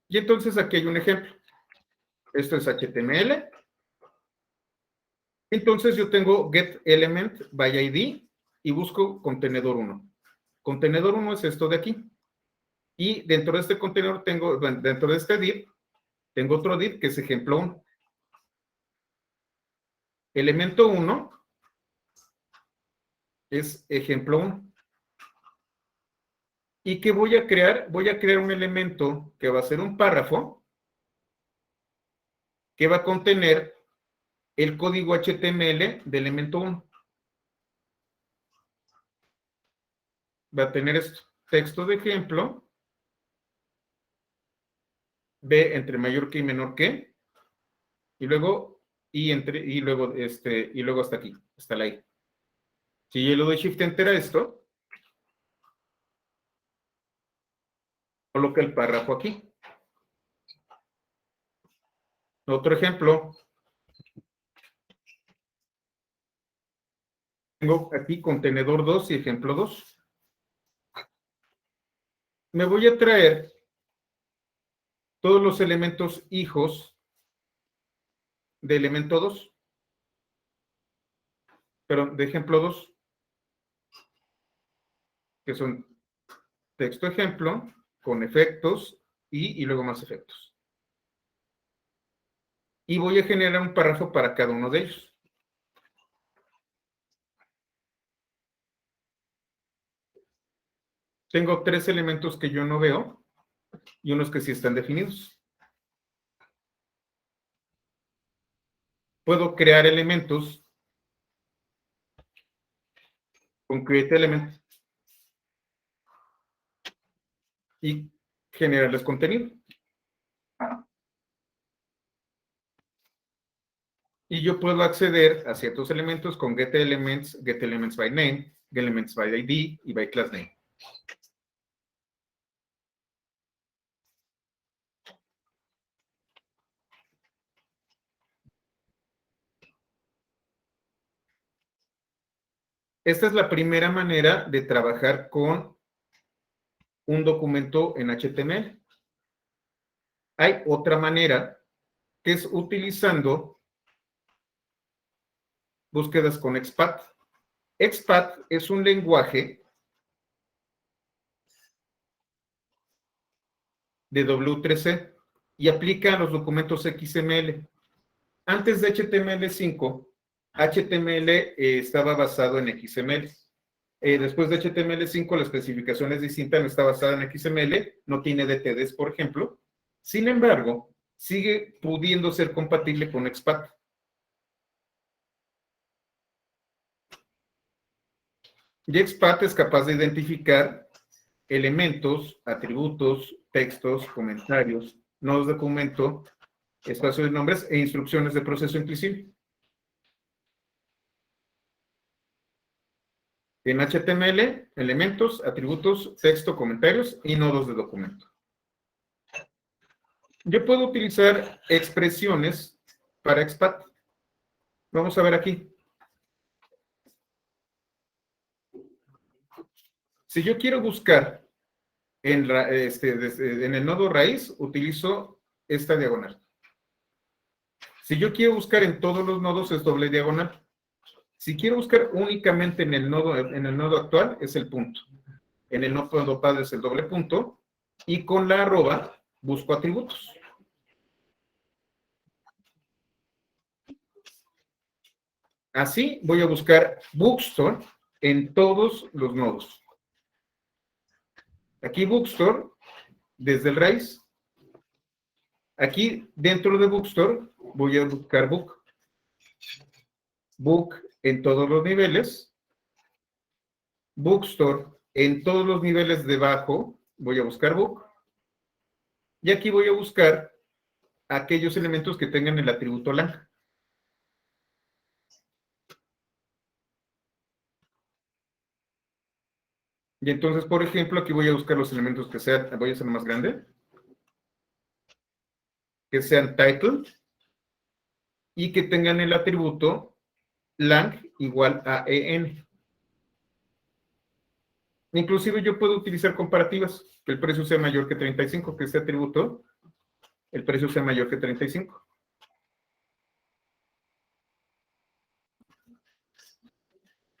Y entonces aquí hay un ejemplo. Esto es HTML. Entonces yo tengo get element by ID y busco contenedor 1. Contenedor 1 es esto de aquí. Y dentro de este contenedor tengo, bueno, dentro de este div, tengo otro div que es ejemplo 1. Elemento 1 es ejemplo 1. ¿Y qué voy a crear? Voy a crear un elemento que va a ser un párrafo que va a contener el código HTML del elemento 1. Va a tener esto, texto de ejemplo, B entre mayor que y menor que, y luego y luego hasta aquí, hasta la I. Si yo le doy Shift Enter a esto, coloca el párrafo aquí. Otro ejemplo, tengo aquí contenedor 2 y ejemplo 2. Me voy a traer todos los elementos hijos de elemento 2, pero de ejemplo 2, que son texto ejemplo, con efectos y luego más efectos. Y voy a generar un párrafo para cada uno de ellos. Tengo 3 elementos que yo no veo y unos que sí están definidos. Puedo crear elementos con create element y generarles contenido. Y yo puedo acceder a ciertos elementos con get elements by name, get elements by ID y by class name. Esta es la primera manera de trabajar con un documento en HTML. Hay otra manera que es utilizando búsquedas con XPath. XPath es un lenguaje de W3C y aplica a los documentos XML. Antes de HTML5, HTML estaba basado en XML. Después de HTML5, la especificación es distinta, no está basada en XML, no tiene DTDs, por ejemplo. Sin embargo, sigue pudiendo ser compatible con XPath. Y XPath es capaz de identificar elementos, atributos, textos, comentarios, nodos de documento, espacio de nombres e instrucciones de proceso inclusive. En HTML, elementos, atributos, texto, comentarios y nodos de documento. Yo puedo utilizar expresiones para XPath. Vamos a ver aquí. Si yo quiero buscar en el nodo raíz, utilizo esta diagonal. Si yo quiero buscar en todos los nodos, es doble diagonal. Si quiero buscar únicamente en el nodo actual, es el punto. En el nodo padre es el doble punto. Y con la arroba busco atributos. Así voy a buscar Bookstore en todos los nodos. Aquí Bookstore, desde el raíz. Aquí dentro de Bookstore voy a buscar Book. Book en todos los niveles. Bookstore en todos los niveles debajo voy a buscar Book. Y aquí voy a buscar aquellos elementos que tengan el atributo lang. Y entonces, por ejemplo, aquí voy a buscar los elementos que sean, voy a hacer más grande, que sean title y que tengan el atributo lang igual a en. Inclusive yo puedo utilizar comparativas, que el precio sea mayor que 35, que este atributo, el precio sea mayor que 35.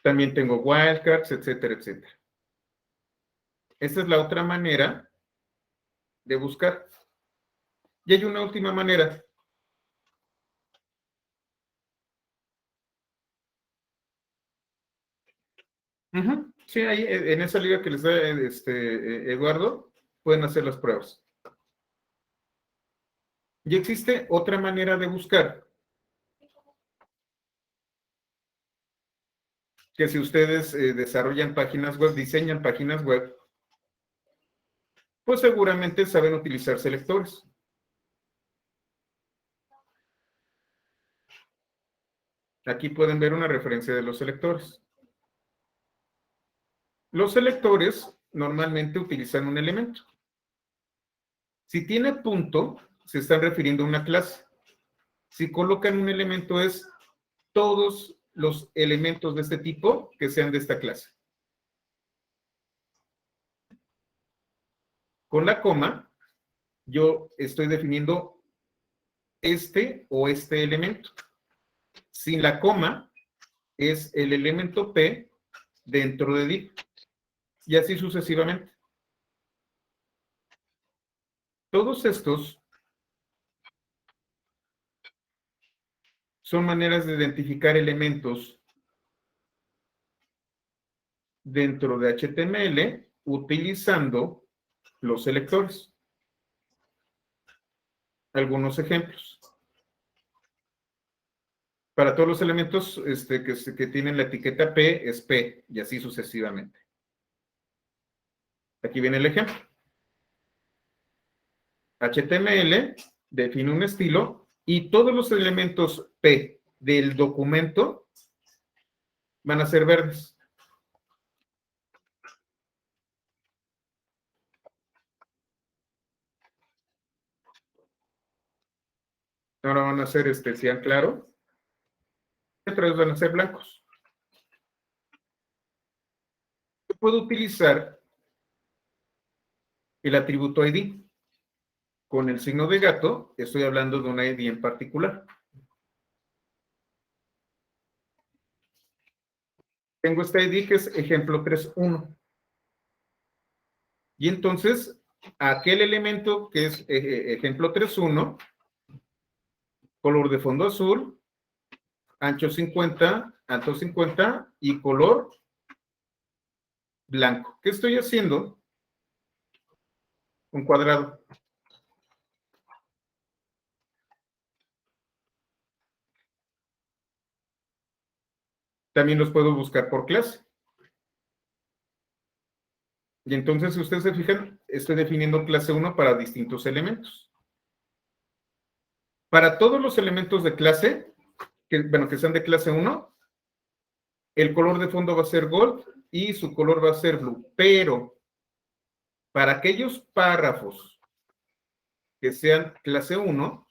También tengo wildcards, etcétera, etcétera. Esta es la otra manera de buscar. Y hay una última manera. Sí, ahí en esa liga que les da Eduardo, pueden hacer las pruebas. Y existe otra manera de buscar, que si ustedes desarrollan páginas web, diseñan páginas web, pues seguramente saben utilizar selectores. Aquí pueden ver una referencia de los selectores. Los selectores normalmente utilizan un elemento. Si tiene punto, se están refiriendo a una clase. Si colocan un elemento, es todos los elementos de este tipo que sean de esta clase. Con la coma, yo estoy definiendo este o este elemento. Sin la coma, es el elemento P dentro de div. Y así sucesivamente. Todos estos son maneras de identificar elementos dentro de HTML utilizando los selectores. Algunos ejemplos. Para todos los elementos que tienen la etiqueta P es P y así sucesivamente. Aquí viene el ejemplo. HTML define un estilo y todos los elementos P del documento van a ser verdes. Ahora van a ser especial claro. Otra vez van a ser blancos. puedo utilizar el atributo ID. Con el signo de gato, estoy hablando de una ID en particular. Tengo esta ID que es ejemplo 3.1. Y entonces, aquel elemento que es ejemplo 3.1, color de fondo azul, ancho 50, alto 50 y color blanco. ¿Qué estoy haciendo? Un cuadrado. También los puedo buscar por clase. Y entonces, si ustedes se fijan, estoy definiendo clase 1 para distintos elementos. Para todos los elementos de clase, que sean de clase 1, el color de fondo va a ser gold y su color va a ser blue. Pero para aquellos párrafos que sean clase 1,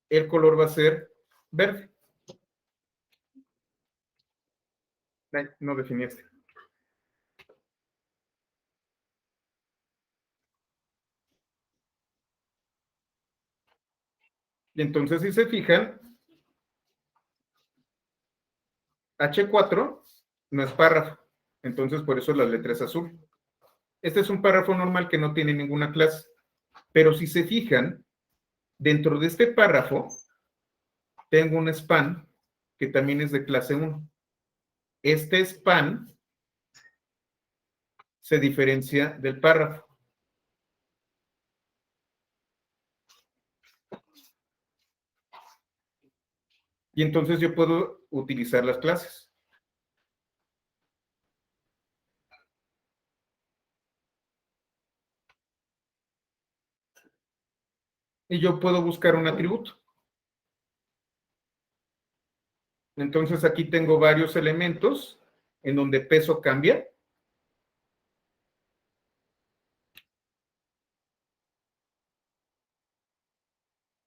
el color va a ser verde. No definí este. Y entonces, si se fijan, H4 no es párrafo. Entonces, por eso la letra es azul. Este es un párrafo normal que no tiene ninguna clase. Pero si se fijan, dentro de este párrafo, tengo un span que también es de clase 1. Este span se diferencia del párrafo. Y entonces yo puedo utilizar las clases. Y yo puedo buscar un atributo. Entonces aquí tengo varios elementos en donde peso cambia.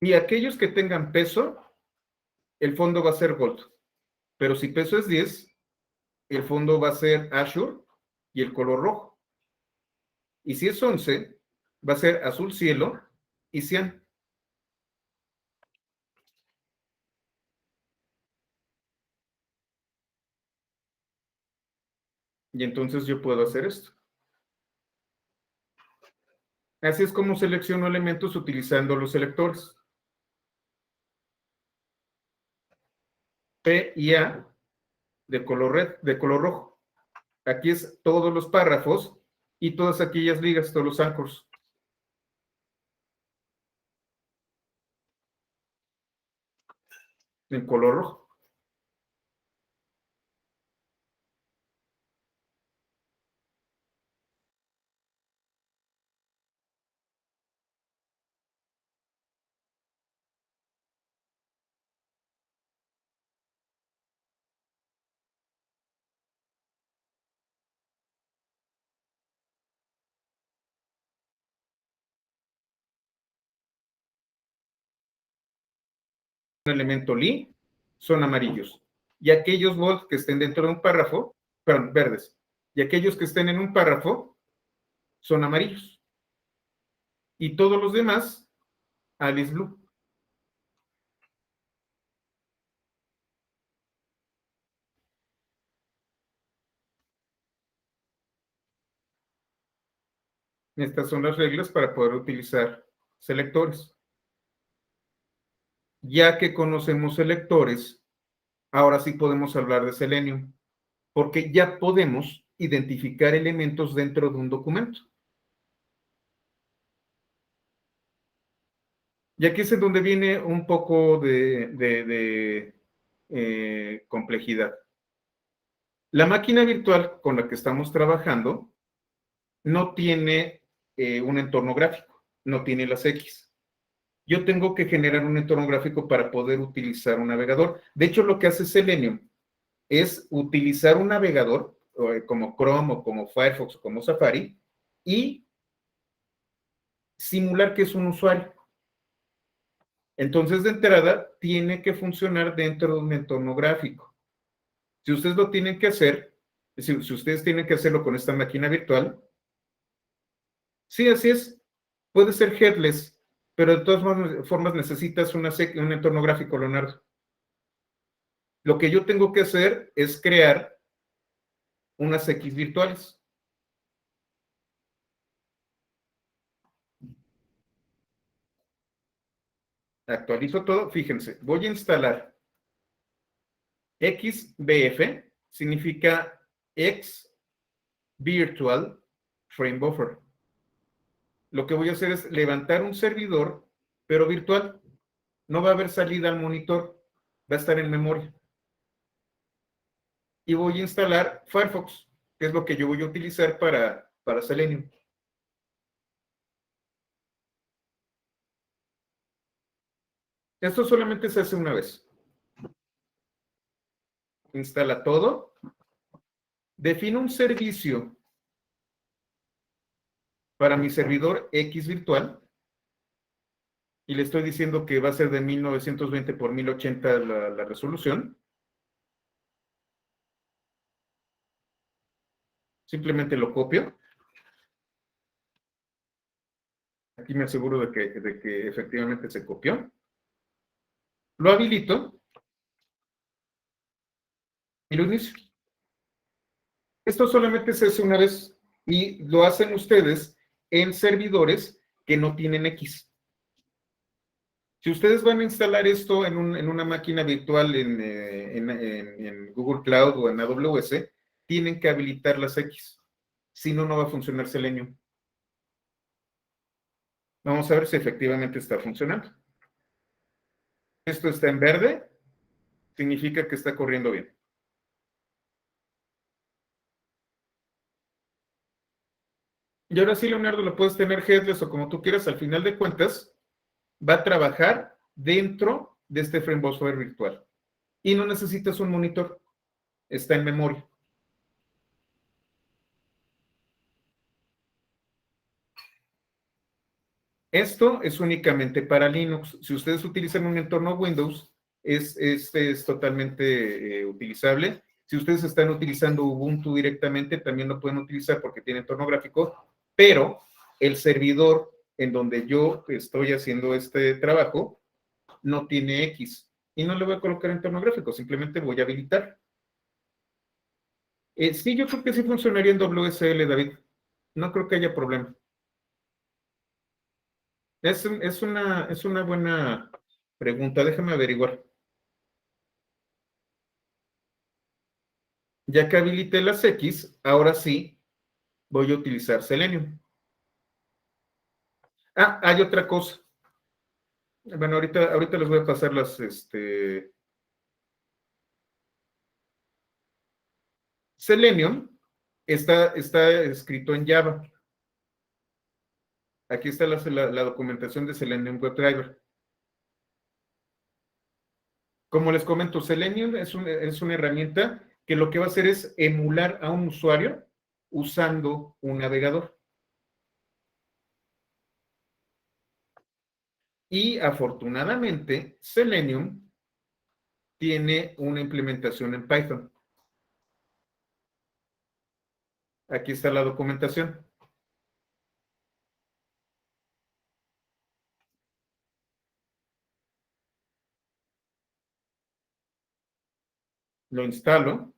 Y aquellos que tengan peso, el fondo va a ser gold. Pero si peso es 10, el fondo va a ser azure y el color rojo. Y si es 11, va a ser azul cielo y cian. Y entonces yo puedo hacer esto. Así es como selecciono elementos utilizando los selectores. P y A de color red, de color rojo. Aquí es todos los párrafos y todas aquellas ligas, todos los anchors. En color rojo. Un elemento li son amarillos. Y aquellos bold que estén dentro de un párrafo, perdón, verdes. Y aquellos que estén en un párrafo son amarillos. Y todos los demás, Alice Blue. Estas son las reglas para poder utilizar selectores. Ya que conocemos selectores, ahora sí podemos hablar de Selenium, porque ya podemos identificar elementos dentro de un documento. Y aquí es en donde viene un poco de complejidad. La máquina virtual con la que estamos trabajando no tiene un entorno gráfico, no tiene las X. Yo tengo que generar un entorno gráfico para poder utilizar un navegador. De hecho, lo que hace Selenium es utilizar un navegador como Chrome o como Firefox o como Safari y simular que es un usuario. Entonces, de entrada, tiene que funcionar dentro de un entorno gráfico. Si ustedes lo tienen que hacer, Si ustedes tienen que hacerlo con esta máquina virtual, sí, así es. Puede ser headless, pero de todas formas necesitas un entorno gráfico, Leonardo. Lo que yo tengo que hacer es crear unas X virtuales. Actualizo todo, fíjense, voy a instalar XBF, significa X Virtual Frame Buffer. Lo que voy a hacer es levantar un servidor, pero virtual. No va a haber salida al monitor, va a estar en memoria. Y voy a instalar Firefox, que es lo que yo voy a utilizar para Selenium. Esto solamente se hace una vez. Instala todo. Defino un servicio para mi servidor X virtual. Y le estoy diciendo que va a ser de 1920 por 1080 la resolución. Simplemente lo copio. Aquí me aseguro de que efectivamente se copió. Lo habilito y lo inicio. Esto solamente se hace una vez y lo hacen ustedes en servidores que no tienen X. Si ustedes van a instalar esto en una máquina virtual en Google Cloud o en AWS, tienen que habilitar las X. Si no, no va a funcionar Selenium. Vamos a ver si efectivamente está funcionando. Esto está en verde, significa que está corriendo bien. Y ahora sí, Leonardo, lo puedes tener headless o como tú quieras. Al final de cuentas, va a trabajar dentro de este frame buffer virtual. Y no necesitas un monitor, está en memoria. Esto es únicamente para Linux. Si ustedes utilizan un entorno Windows, este es totalmente utilizable. Si ustedes están utilizando Ubuntu directamente, también lo pueden utilizar porque tiene entorno gráfico, pero el servidor en donde yo estoy haciendo este trabajo no tiene X. Y no le voy a colocar entorno gráfico, simplemente voy a habilitar. Sí, yo creo que sí funcionaría en WSL, David. No creo que haya problema. Es una buena pregunta, déjame averiguar. Ya que habilité las X, ahora sí voy a utilizar Selenium. Ah, hay otra cosa. Bueno, ahorita les voy a pasar Selenium está escrito en Java. Aquí está la documentación de Selenium WebDriver. Como les comento, Selenium es una herramienta que lo que va a hacer es emular a un usuario usando un navegador. Y afortunadamente, Selenium tiene una implementación en Python. Aquí está la documentación. Lo instalo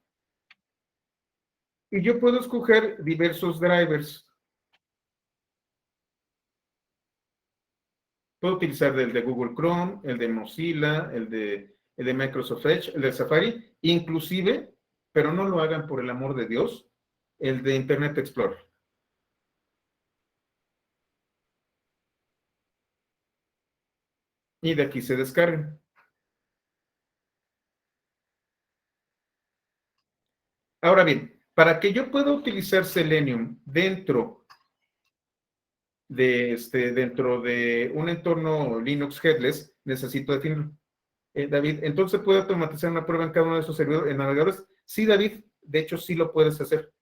y yo puedo escoger diversos drivers. Puedo utilizar el de Google Chrome, el de Mozilla, el de Microsoft Edge, el de Safari, inclusive, pero no lo hagan por el amor de Dios, el de Internet Explorer. Y de aquí se descargan. Ahora bien, para que yo pueda utilizar Selenium dentro de un entorno Linux headless, necesito definirlo. David, entonces puede automatizar una prueba en cada uno de esos servidores, en navegadores. Sí, David, de hecho sí lo puedes hacer.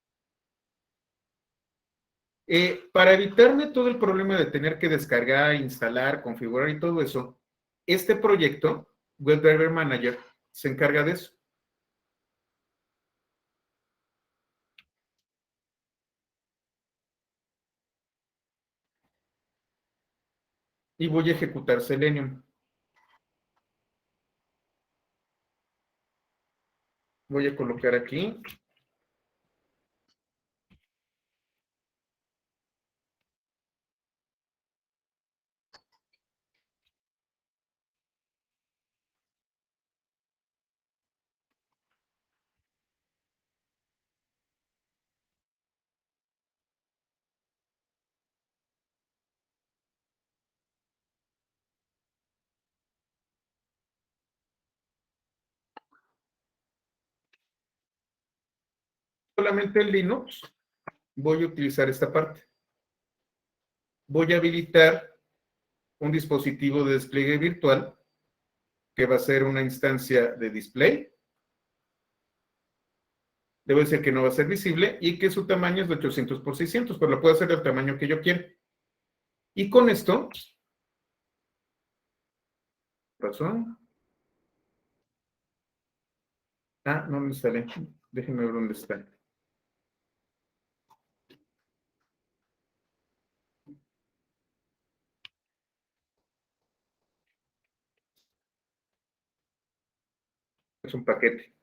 Para evitarme todo el problema de tener que descargar, instalar, configurar y todo eso, este proyecto, WebDriver Manager, se encarga de eso. y voy a ejecutar Selenium. Voy a colocar aquí. Solamente en Linux voy a utilizar esta parte. Voy a habilitar un dispositivo de despliegue virtual que va a ser una instancia de display. Debe ser que no va a ser visible y que su tamaño es de 800 por 600, pero lo puedo hacer del tamaño que yo quiera. Y con esto, ¿pasó? Ah, no me sale. Déjenme ver dónde está. Es un paquete.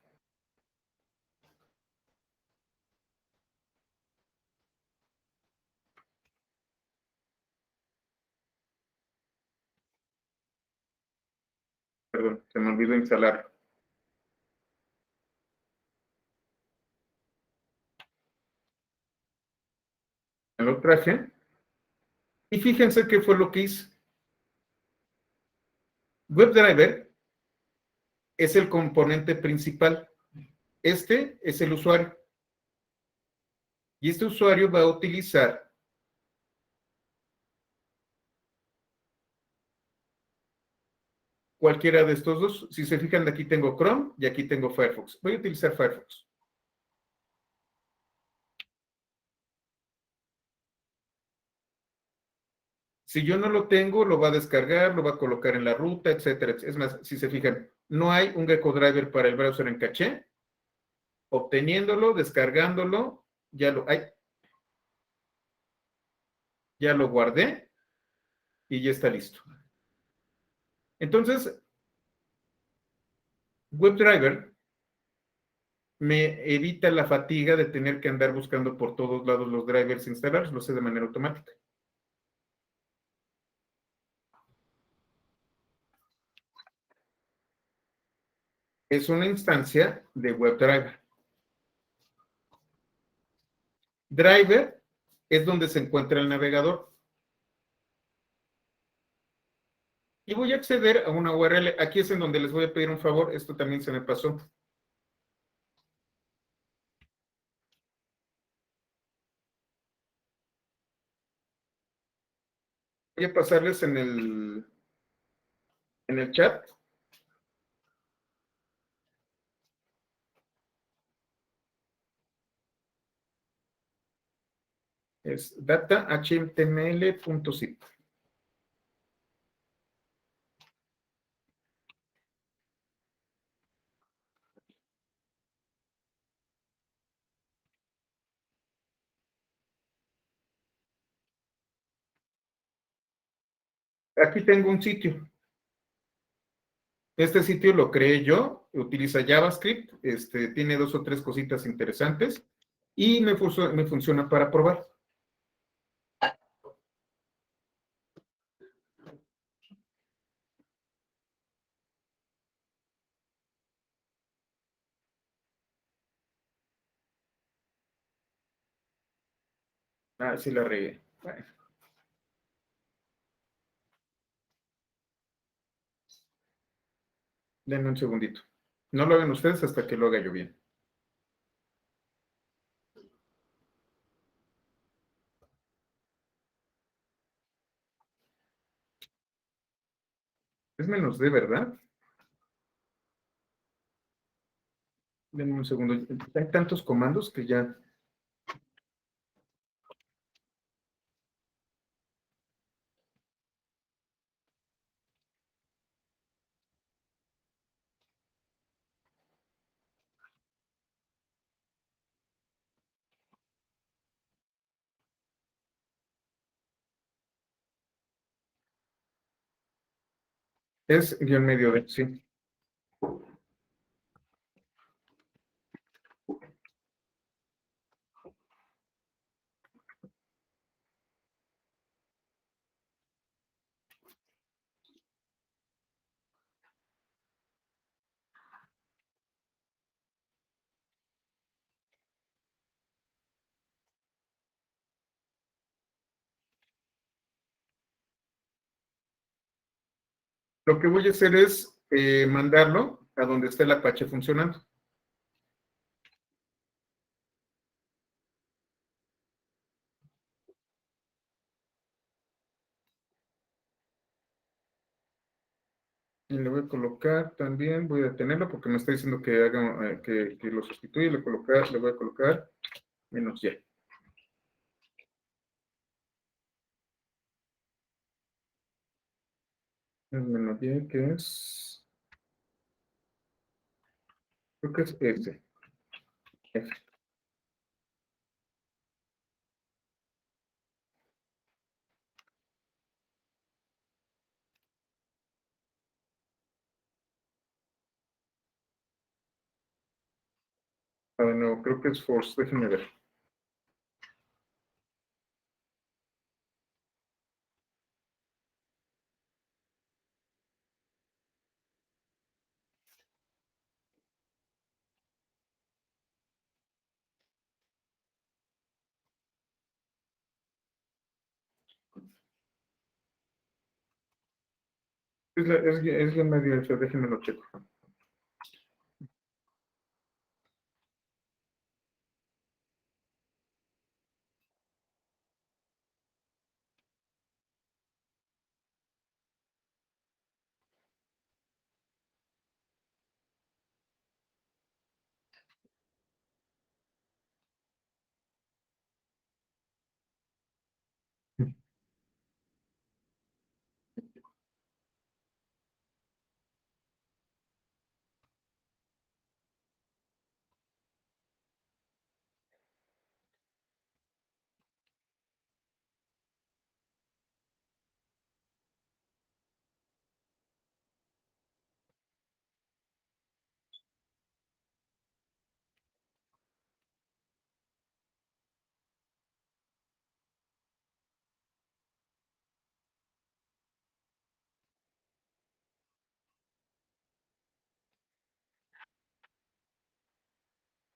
Perdón, se me olvidó instalar. Lo traje. Y fíjense qué fue lo que hice. WebDriver es el componente principal. Este es el usuario. Y este usuario va a utilizar cualquiera de estos dos. Si se fijan, aquí tengo Chrome y aquí tengo Firefox. Voy a utilizar Firefox. Si yo no lo tengo, lo va a descargar, lo va a colocar en la ruta, etcétera. Es más, si se fijan, no hay un Gecko Driver para el browser en caché. Obteniéndolo, descargándolo, ya lo guardé y ya está listo. Entonces, WebDriver me evita la fatiga de tener que andar buscando por todos lados los drivers instalados, lo sé de manera automática. Es una instancia de WebDriver. Driver es donde se encuentra el navegador. Y voy a acceder a una URL. Aquí es en donde les voy a pedir un favor. Esto también se me pasó. Voy a pasarles en el chat. Es data.html.zip. Aquí tengo un sitio. Este sitio lo creé yo, utiliza JavaScript, tiene 2 o 3 cositas interesantes y me funciona para probar. Ah, sí la regué. Bueno, denme un segundito. No lo hagan ustedes hasta que lo haga yo bien. Es menos D, ¿verdad? Denme un segundo. Hay tantos comandos que ya... Es guión medio de, sí. Lo que voy a hacer es mandarlo a donde esté el Apache funcionando. Y le voy a colocar también, voy a detenerlo porque me está diciendo que haga, que lo sustituya, le voy a colocar menos ya. El menos y que es, creo que es ese. F. Ah, no, creo que es force, déjenme ver. Es bien medio eso, déjenme lo checo.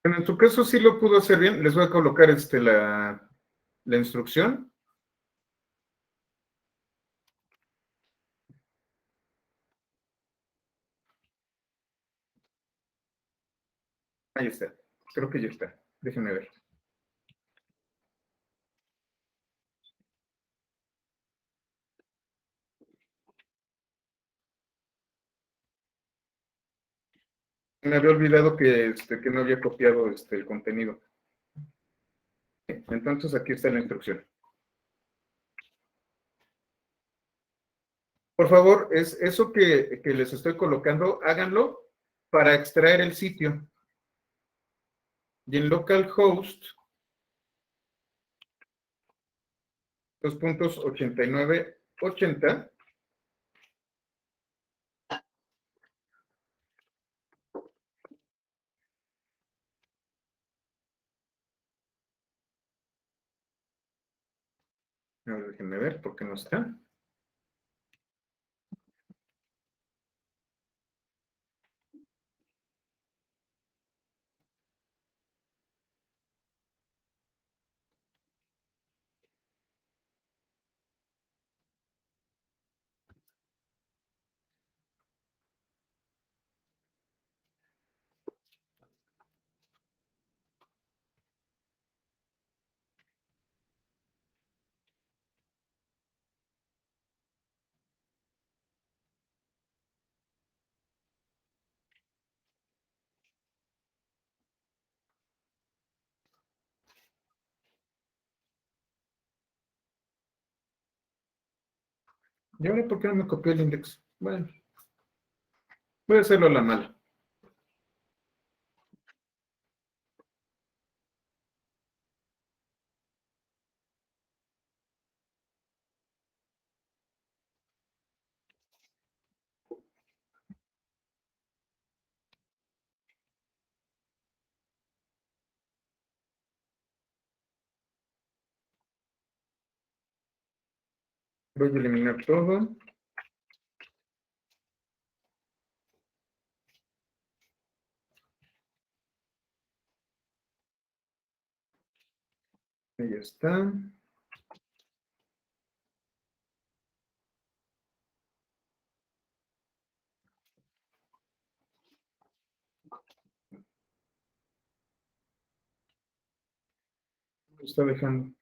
Bueno, en su caso sí lo pudo hacer bien. Les voy a colocar la instrucción. Ahí está. Creo que ya está. Déjenme ver. Me había olvidado que no había copiado el contenido. Entonces aquí está la instrucción. Por favor, es eso que les estoy colocando, háganlo para extraer el sitio. Y en localhost, 2.8980, déjenme ver por qué no está. ¿Y ahora por qué no me copió el index? Bueno, voy a hacerlo a la mala. Voy a eliminar todo. Ahí ya está. Lo está dejando.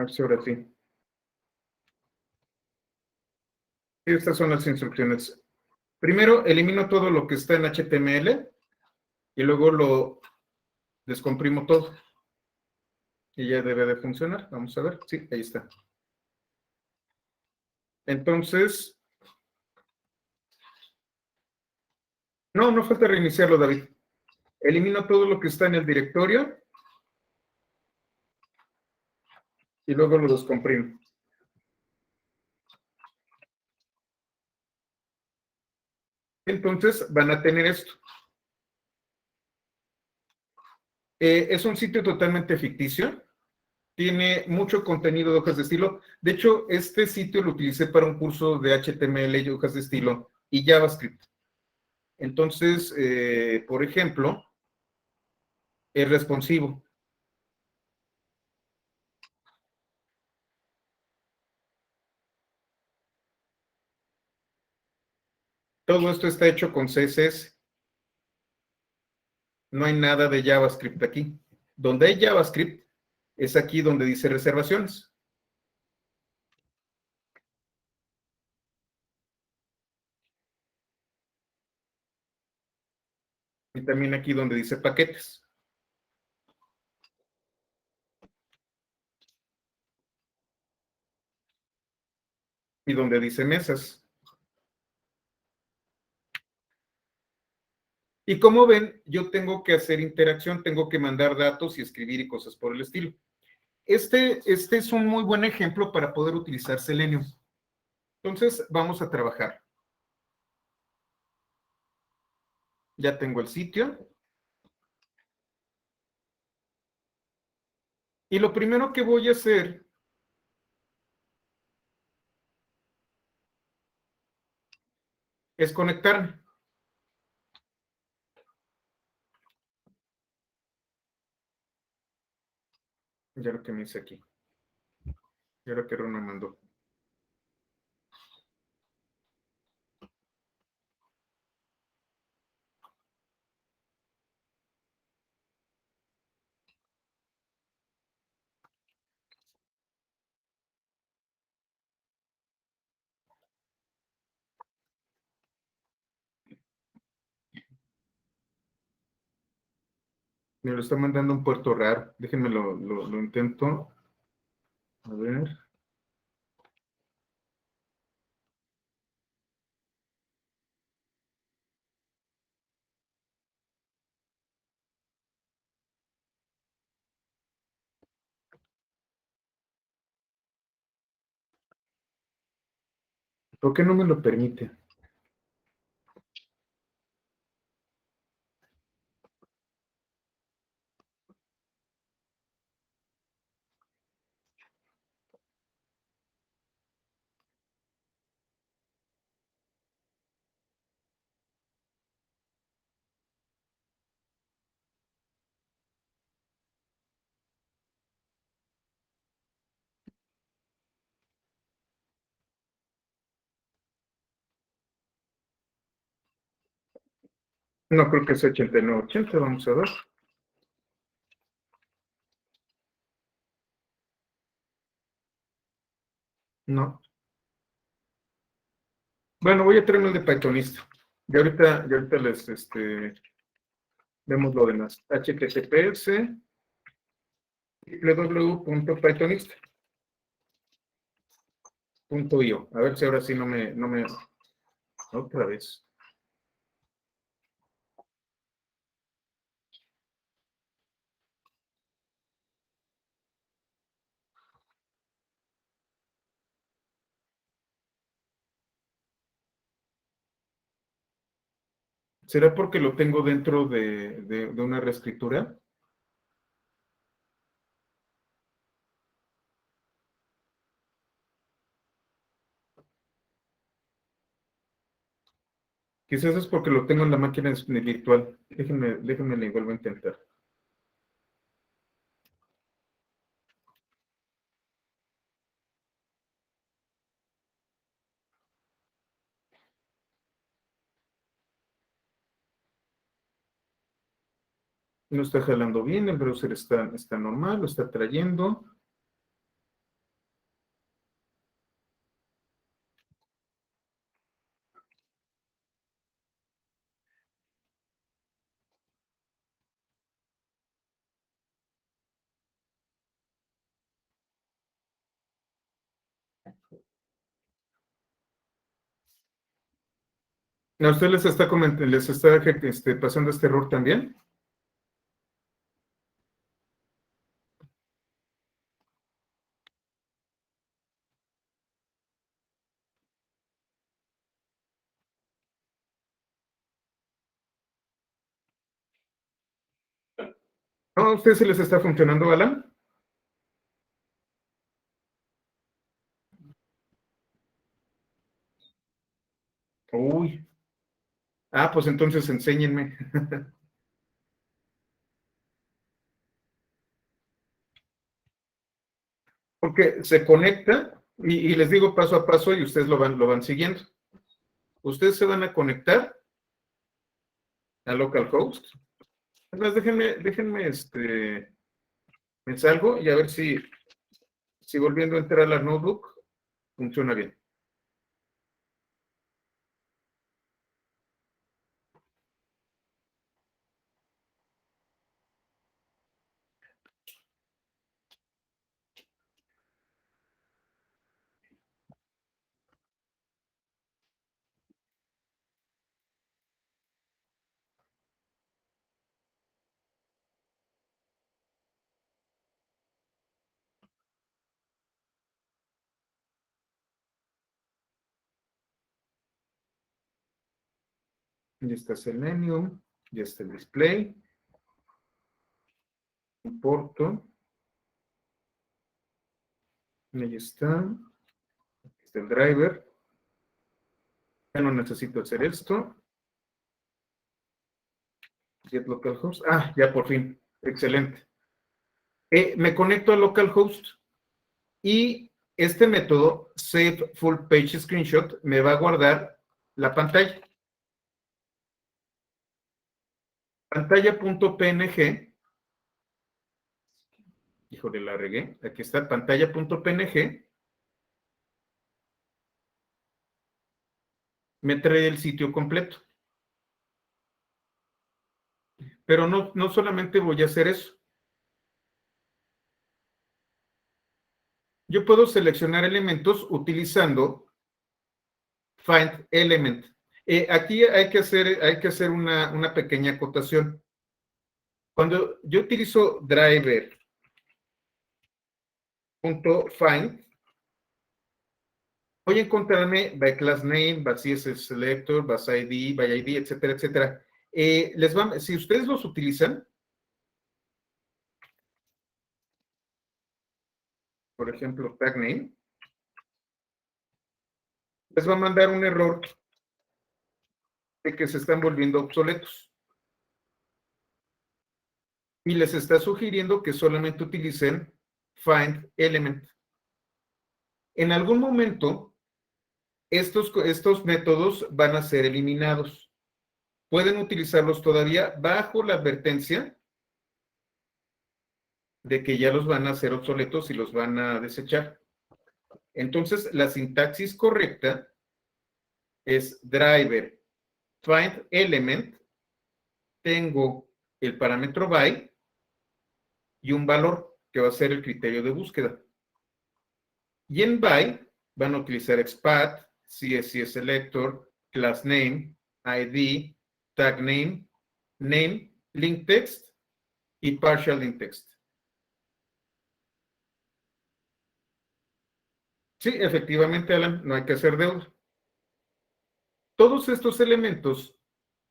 A ver si ahora sí. Estas son las instrucciones. Primero, elimino todo lo que está en HTML y luego lo descomprimo todo. Y ya debe de funcionar. Vamos a ver. Sí, ahí está. Entonces, no falta reiniciarlo, David. Elimino todo lo que está en el directorio y luego lo descomprimo. Entonces van a tener esto. Es un sitio totalmente ficticio. Tiene mucho contenido de hojas de estilo. De hecho, este sitio lo utilicé para un curso de HTML y hojas de estilo y JavaScript. Entonces, por ejemplo, es responsivo. Todo esto está hecho con CSS. No hay nada de JavaScript aquí. Donde hay JavaScript es aquí donde dice reservaciones. Y también aquí donde dice paquetes. Y donde dice mesas. Y como ven, yo tengo que hacer interacción, tengo que mandar datos y escribir y cosas por el estilo. Este es un muy buen ejemplo para poder utilizar Selenium. Entonces, vamos a trabajar. Ya tengo el sitio. Y lo primero que voy a hacer es conectarme. Ya lo que me hice aquí. Ya lo que Ron me mandó. Me lo está mandando un puerto raro. Déjenme lo intento. A ver. ¿Por qué no me lo permite? No creo que sea 8980. Vamos a ver. No. Bueno, voy a traerme el de Pythonista. Y ahorita les vemos lo demás. HTTPS www.pythonista.io. A ver si ahora sí no me. Otra vez. ¿Será porque lo tengo dentro de una reescritura? Quizás es porque lo tengo en la máquina virtual. Déjenme le vuelvo a intentar. No está jalando bien, el browser está normal, lo está trayendo. ¿A usted les está pasando este error también? ¿No? ¿A usted se les está funcionando, Alan? Uy. Ah, pues entonces enséñenme. Porque se conecta y les digo paso a paso y ustedes lo van siguiendo. Ustedes se van a conectar a localhost. Además, déjenme, me salgo y a ver si volviendo a entrar a la notebook funciona bien. Ya está el menú, ya está el display, importo, ahí está el driver, ya no necesito hacer esto, get localhost, ya por fin, excelente. Me conecto a localhost y este método, Save Full Page Screenshot, me va a guardar la pantalla. Pantalla.png, híjole, la regué, aquí está pantalla.png, me trae el sitio completo. Pero no solamente voy a hacer eso. Yo puedo seleccionar elementos utilizando Find Element. Aquí hay que hacer una pequeña acotación. Cuando yo utilizo driver.find, voy a encontrarme by class name, by CSS selector, by ID, etcétera, etcétera. Si ustedes los utilizan, por ejemplo, tag name, les va a mandar un error de que se están volviendo obsoletos. Y les está sugiriendo que solamente utilicen find element. En algún momento, estos métodos van a ser eliminados. Pueden utilizarlos todavía bajo la advertencia de que ya los van a hacer obsoletos y los van a desechar. Entonces, la sintaxis correcta es driver find element, tengo el parámetro by y un valor que va a ser el criterio de búsqueda. Y en by van a utilizar expat, CSS selector, class name, ID, tag name, link text y partial link text. Sí, efectivamente, Alan, no hay que hacer deuda. Todos estos elementos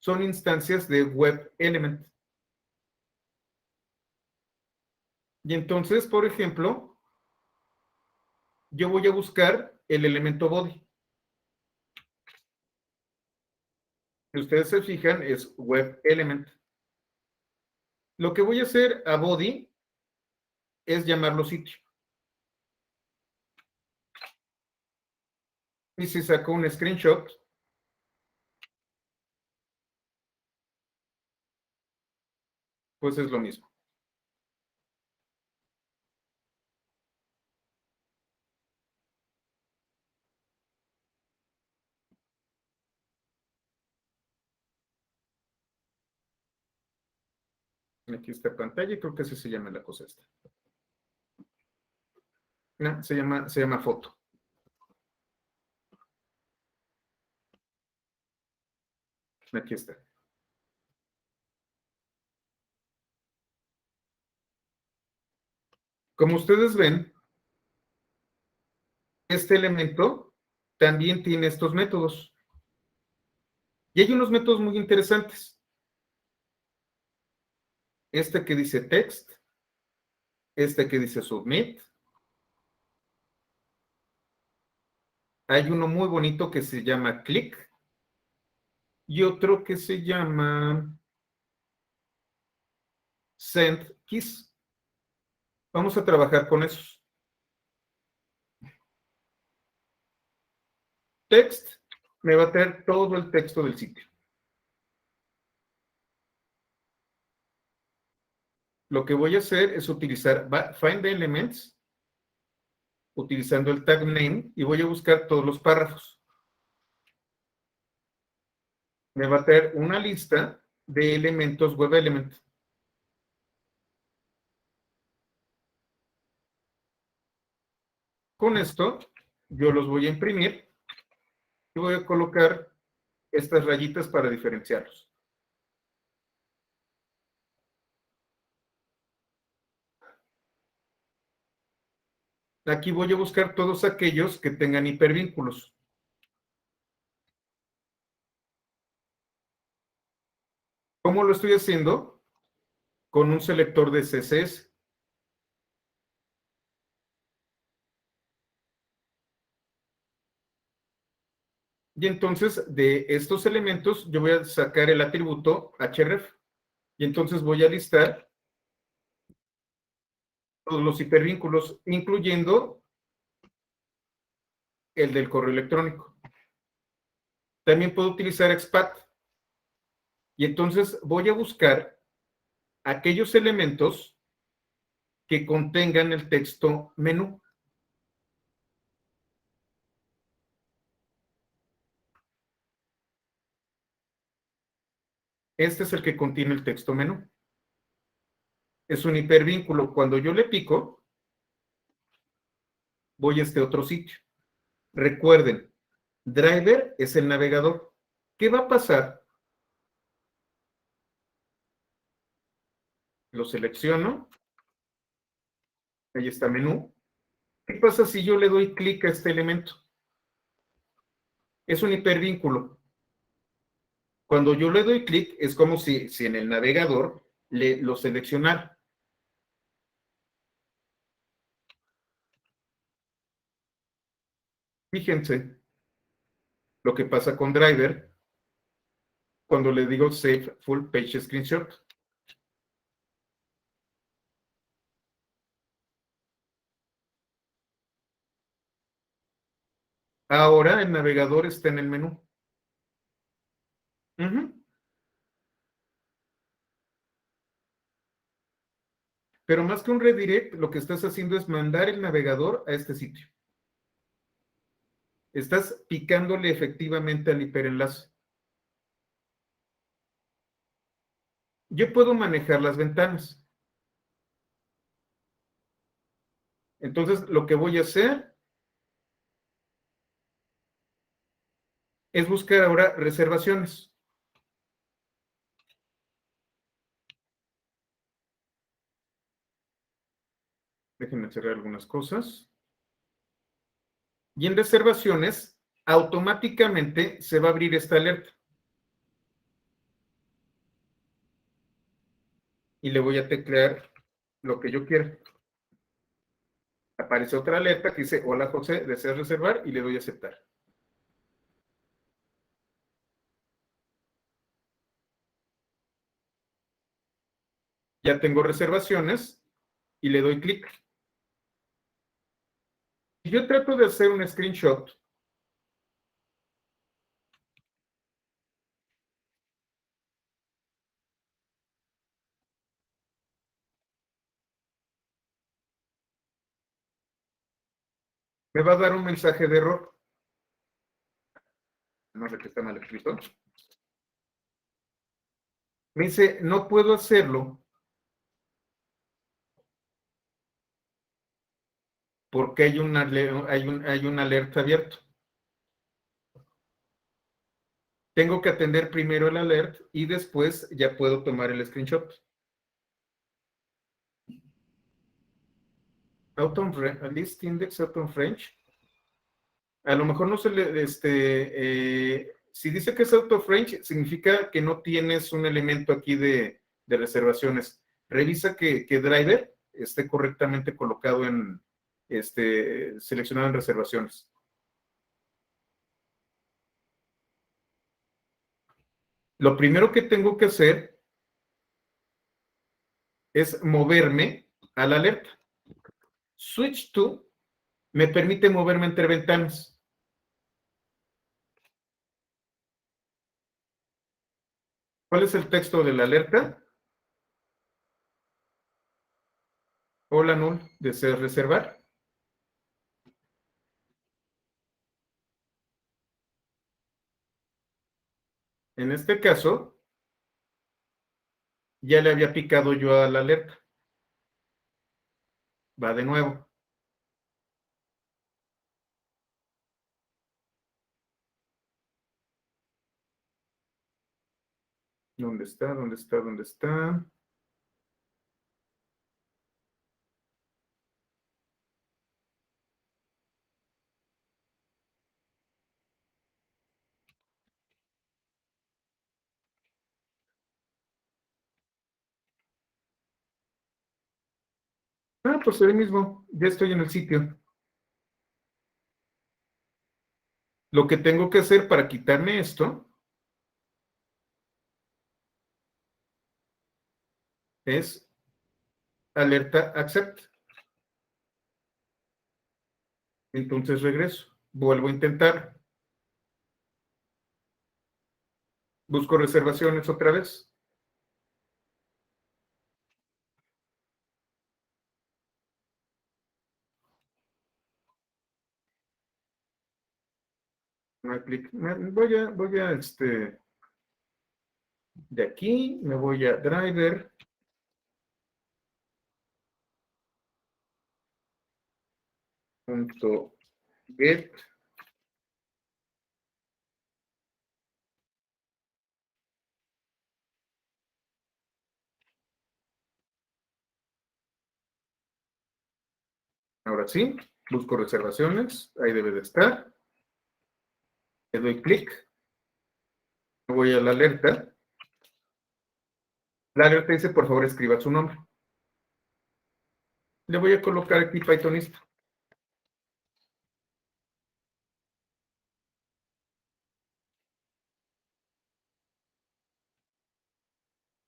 son instancias de web element. Y entonces, por ejemplo, yo voy a buscar el elemento body. Si ustedes se fijan, es web element. Lo que voy a hacer a body es llamarlo sitio. Y si saco un screenshot, pues es lo mismo. Aquí está pantalla y creo que así se llama la cosa esta. No, se llama foto. Aquí está. Como ustedes ven, este elemento también tiene estos métodos. Y hay unos métodos muy interesantes. Este que dice text, este que dice submit. Hay uno muy bonito que se llama click y otro que se llama send keys. Vamos a trabajar con esos. Text me va a traer todo el texto del sitio. Lo que voy a hacer es utilizar find the elements utilizando el tag name y voy a buscar todos los párrafos. Me va a traer una lista de elementos web element. Con esto, yo los voy a imprimir y voy a colocar estas rayitas para diferenciarlos. Aquí voy a buscar todos aquellos que tengan hipervínculos. ¿Cómo lo estoy haciendo? Con un selector de CSS. Y entonces, de estos elementos, yo voy a sacar el atributo href. Y entonces voy a listar todos los hipervínculos, incluyendo el del correo electrónico. También puedo utilizar expat. Y entonces voy a buscar aquellos elementos que contengan el texto menú. Este es el que contiene el texto menú. Es un hipervínculo. Cuando yo le pico, voy a este otro sitio. Recuerden, driver es el navegador. ¿Qué va a pasar? Lo selecciono. Ahí está menú. ¿Qué pasa si yo le doy clic a este elemento? Es un hipervínculo. Cuando yo le doy clic, es como si en el navegador lo seleccionara. Fíjense lo que pasa con driver cuando le digo save full page screenshot. Ahora el navegador está en el menú. Pero más que un redirect, lo que estás haciendo es mandar el navegador a este sitio. Estás picándole efectivamente al hiperenlace. Yo puedo manejar las ventanas. Entonces, lo que voy a hacer es buscar ahora reservaciones. Déjenme cerrar algunas cosas. Y en reservaciones, automáticamente se va a abrir esta alerta. Y le voy a teclear lo que yo quiera. Aparece otra alerta que dice, hola José, ¿deseas reservar? Y le doy a aceptar. Ya tengo reservaciones y le doy clic. Si yo trato de hacer un screenshot, me va a dar un mensaje de error. No sé qué está mal escrito. Me dice, no puedo hacerlo porque hay un alerta abierto. Tengo que atender primero el alert y después ya puedo tomar el screenshot. List index out of range. A lo mejor no se le, si dice que es out of range, significa que no tienes un elemento aquí de reservaciones. Revisa que driver esté correctamente colocado en, seleccionado en reservaciones. Lo primero que tengo que hacer es moverme a la alerta. Switch to me permite moverme entre ventanas. ¿Cuál es el texto de la alerta? Hola, null, ¿deseas reservar? En este caso, ya le había picado yo a la alerta. Va de nuevo. ¿Dónde está? ¿Dónde está? ¿Dónde está? Ah, pues ahí mismo. Ya estoy en el sitio. Lo que tengo que hacer para quitarme esto es alerta accept. Entonces regreso. Vuelvo a intentar. Busco reservaciones otra vez. No hay clic. De aquí me voy a driver. Punto get. Ahora sí, busco reservaciones. Ahí debe de estar. Le doy clic. Me voy a la alerta. La alerta dice, por favor, escriba su nombre. Le voy a colocar aquí Pythonista.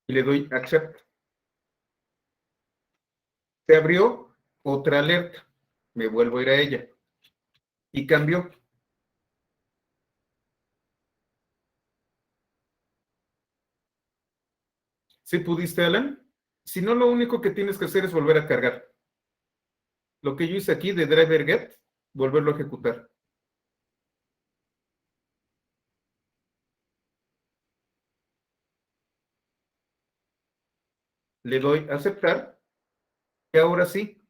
Y le doy accept. Se abrió otra alerta. Me vuelvo a ir a ella. Y cambió. ¿Sí pudiste, Alan? Si no, lo único que tienes que hacer es volver a cargar. Lo que yo hice aquí de driver get, volverlo a ejecutar. Le doy a aceptar. Y ahora sí,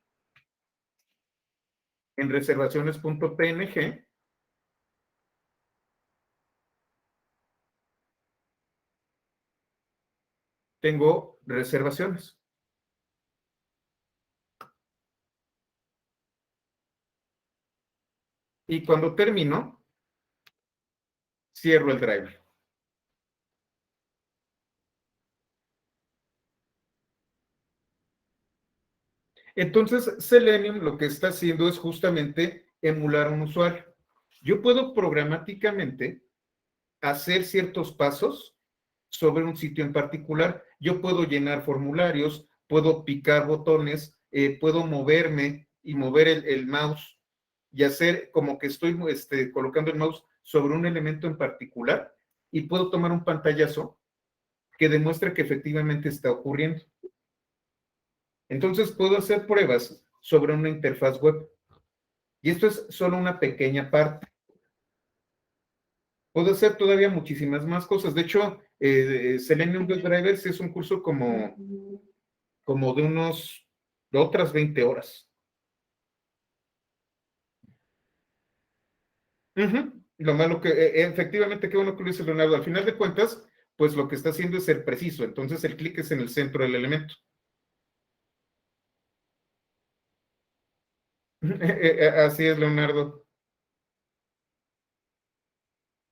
en reservaciones.png, tengo reservaciones. Y cuando termino, cierro el driver. Entonces, Selenium lo que está haciendo es justamente emular un usuario. Yo puedo programáticamente hacer ciertos pasos sobre un sitio en particular. Yo puedo llenar formularios, puedo picar botones, puedo moverme y mover el mouse y hacer como que estoy colocando el mouse sobre un elemento en particular y puedo tomar un pantallazo que demuestre que efectivamente está ocurriendo. Entonces puedo hacer pruebas sobre una interfaz web. Y esto es solo una pequeña parte. Puedo hacer todavía muchísimas más cosas. De hecho, Selenium WebDrivers es un curso como de otras 20 horas. Lo malo que, efectivamente, qué bueno que lo dice Leonardo. Al final de cuentas, pues lo que está haciendo es ser preciso. Entonces el clic es en el centro del elemento. Así es, Leonardo.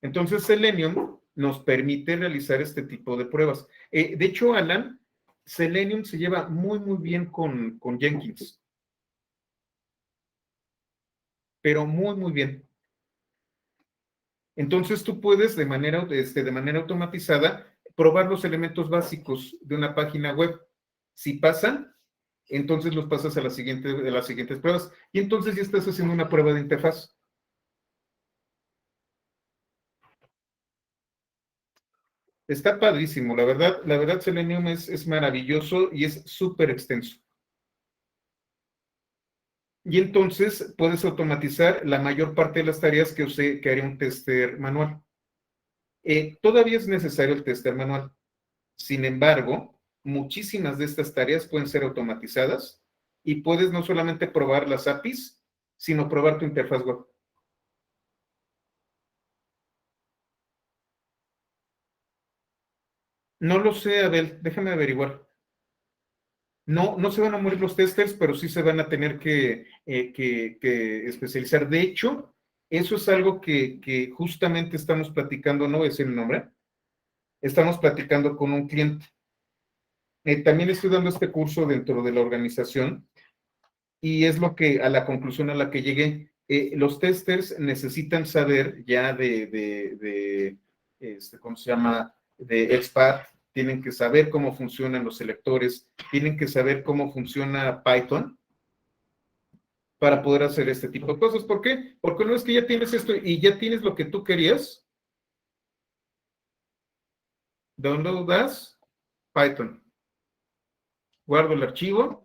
Entonces, Selenium nos permite realizar este tipo de pruebas. De hecho, Alan, Selenium se lleva muy, muy bien con Jenkins, pero muy, muy bien. Entonces, tú puedes de manera automatizada probar los elementos básicos de una página web. Si pasan, entonces los pasas a las siguientes pruebas. Y entonces ya estás haciendo una prueba de interfaz. Está padrísimo, la verdad Selenium es maravilloso y es súper extenso. Y entonces puedes automatizar la mayor parte de las tareas que haría un tester manual. Todavía es necesario el tester manual. Sin embargo, muchísimas de estas tareas pueden ser automatizadas y puedes no solamente probar las APIs, sino probar tu interfaz web. No lo sé, Abel, déjame averiguar. No, no se van a morir los testers, pero sí se van a tener que especializar. De hecho, eso es algo que justamente estamos platicando, no voy a decir el nombre, estamos platicando con un cliente. También estoy dando este curso dentro de la organización y es a la conclusión a la que llegué. Los testers necesitan saber ya ¿cómo se llama? De expat, tienen que saber cómo funcionan los selectores, tienen que saber cómo funciona Python para poder hacer este tipo de cosas. ¿Por qué? Porque no es que ya tienes esto y ya tienes lo que tú querías, download as Python, guardo el archivo.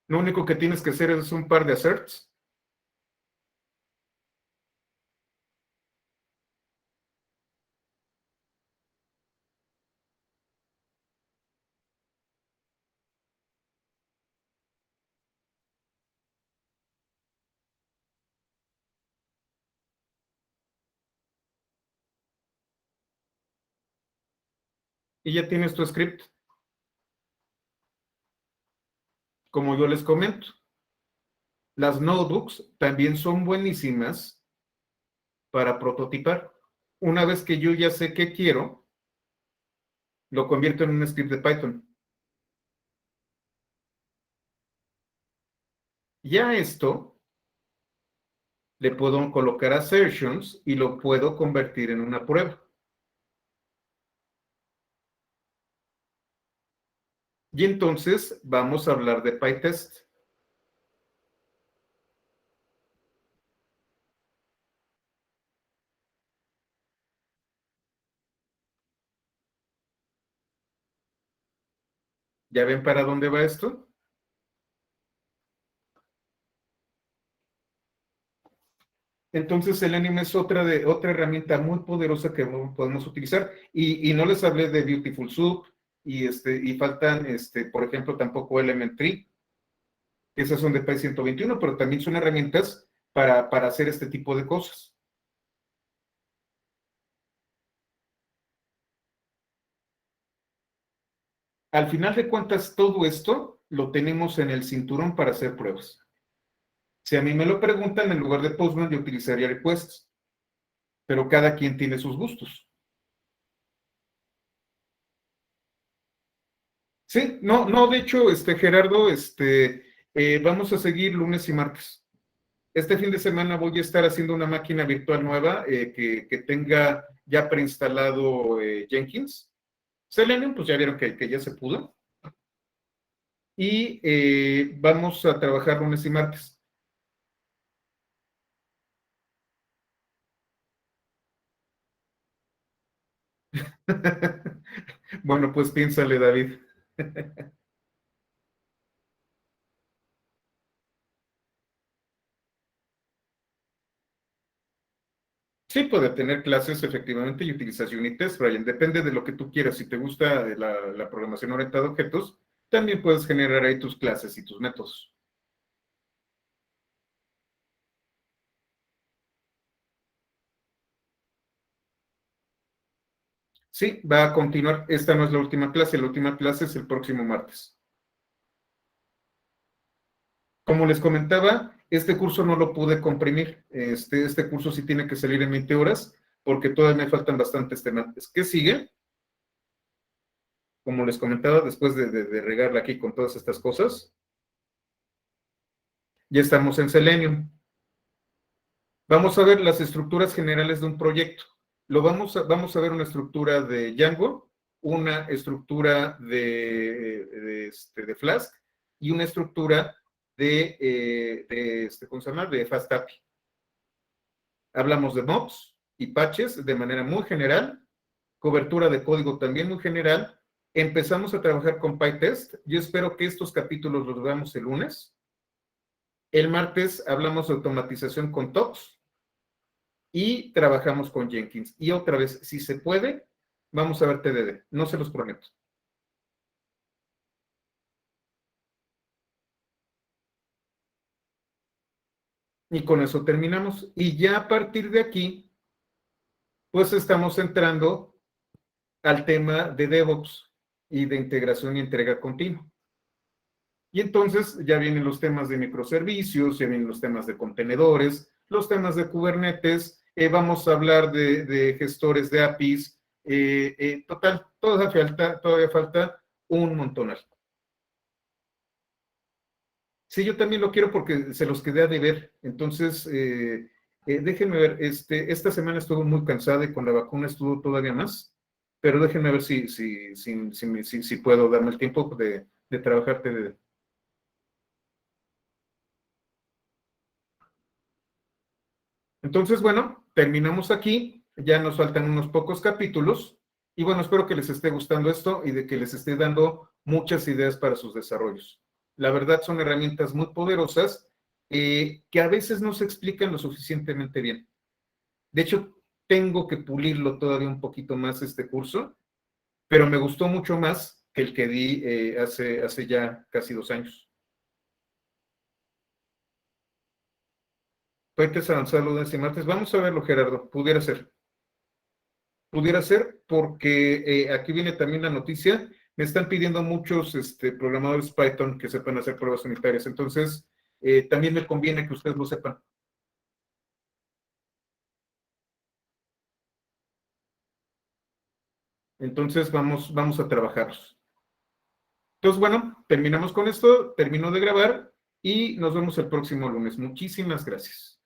Lo único que tienes que hacer es un par de asserts. Y ya tienes tu script. Como yo les comento, las notebooks también son buenísimas para prototipar. Una vez que yo ya sé qué quiero, lo convierto en un script de Python. Ya esto le puedo colocar assertions y lo puedo convertir en una prueba. Y entonces vamos a hablar de PyTest. ¿Ya ven para dónde va esto? Entonces Selenium es otra herramienta muy poderosa que podemos utilizar. Y no les hablé de Beautiful Soup y faltan, por ejemplo, tampoco Elementary, que esas son de Py 121, pero también son herramientas para hacer este tipo de cosas. Al final de cuentas, todo esto lo tenemos en el cinturón para hacer pruebas. Si a mí me lo preguntan, en lugar de Postman, yo utilizaría requests, pero cada quien tiene sus gustos. Sí, no, no, de hecho, Gerardo, vamos a seguir lunes y martes. Este fin de semana voy a estar haciendo una máquina virtual nueva que tenga ya preinstalado Jenkins. Selenium, pues ya vieron que ya se pudo. Y vamos a trabajar lunes y martes. Bueno, pues piénsale, David. Sí, puede tener clases efectivamente y utilizas unit test, Brian. Depende de lo que tú quieras. Si te gusta la programación orientada a objetos, también puedes generar ahí tus clases y tus métodos. Sí, va a continuar. Esta no es la última clase. La última clase es el próximo martes. Como les comentaba, este curso no lo pude comprimir. Este curso sí tiene que salir en 20 horas porque todavía me faltan bastantes temas. ¿Qué sigue? Como les comentaba, después de regarla aquí con todas estas cosas, ya estamos en Selenium. Vamos a ver las estructuras generales de un proyecto. Vamos a ver una estructura de Django, una estructura de Flask y una estructura ¿cómo se llama? De FastAPI. Hablamos de mobs y patches de manera muy general, cobertura de código también muy general. Empezamos a trabajar con PyTest. Yo espero que estos capítulos los veamos el lunes. El martes hablamos de automatización con TOPS y trabajamos con Jenkins. Y otra vez, si se puede, vamos a ver TDD. No se los prometo. Y con eso terminamos. Y ya a partir de aquí, pues estamos entrando al tema de DevOps y de integración y entrega continua. Y entonces ya vienen los temas de microservicios, ya vienen los temas de contenedores, los temas de Kubernetes, vamos a hablar de gestores de APIs, total, todavía falta un montonal. Sí, yo también lo quiero porque se los quedé a deber. Entonces, déjenme ver, esta semana estuvo muy cansada y con la vacuna estuvo todavía más, pero déjenme ver si puedo darme el tiempo de trabajarte de... Entonces, bueno, terminamos aquí. Ya nos faltan unos pocos capítulos. Y bueno, espero que les esté gustando esto y de que les esté dando muchas ideas para sus desarrollos. La verdad son herramientas muy poderosas que a veces no se explican lo suficientemente bien. De hecho, tengo que pulirlo todavía un poquito más este curso, pero me gustó mucho más que el que di hace ya casi 2 años. Puentes avanzar lunes y martes. Vamos a verlo, Gerardo. Pudiera ser porque aquí viene también la noticia, me están pidiendo muchos programadores Python que sepan hacer pruebas unitarias, entonces también me conviene que ustedes lo sepan. Entonces vamos a trabajarlos. Entonces, bueno, terminamos con esto, termino de grabar y nos vemos el próximo lunes. Muchísimas gracias.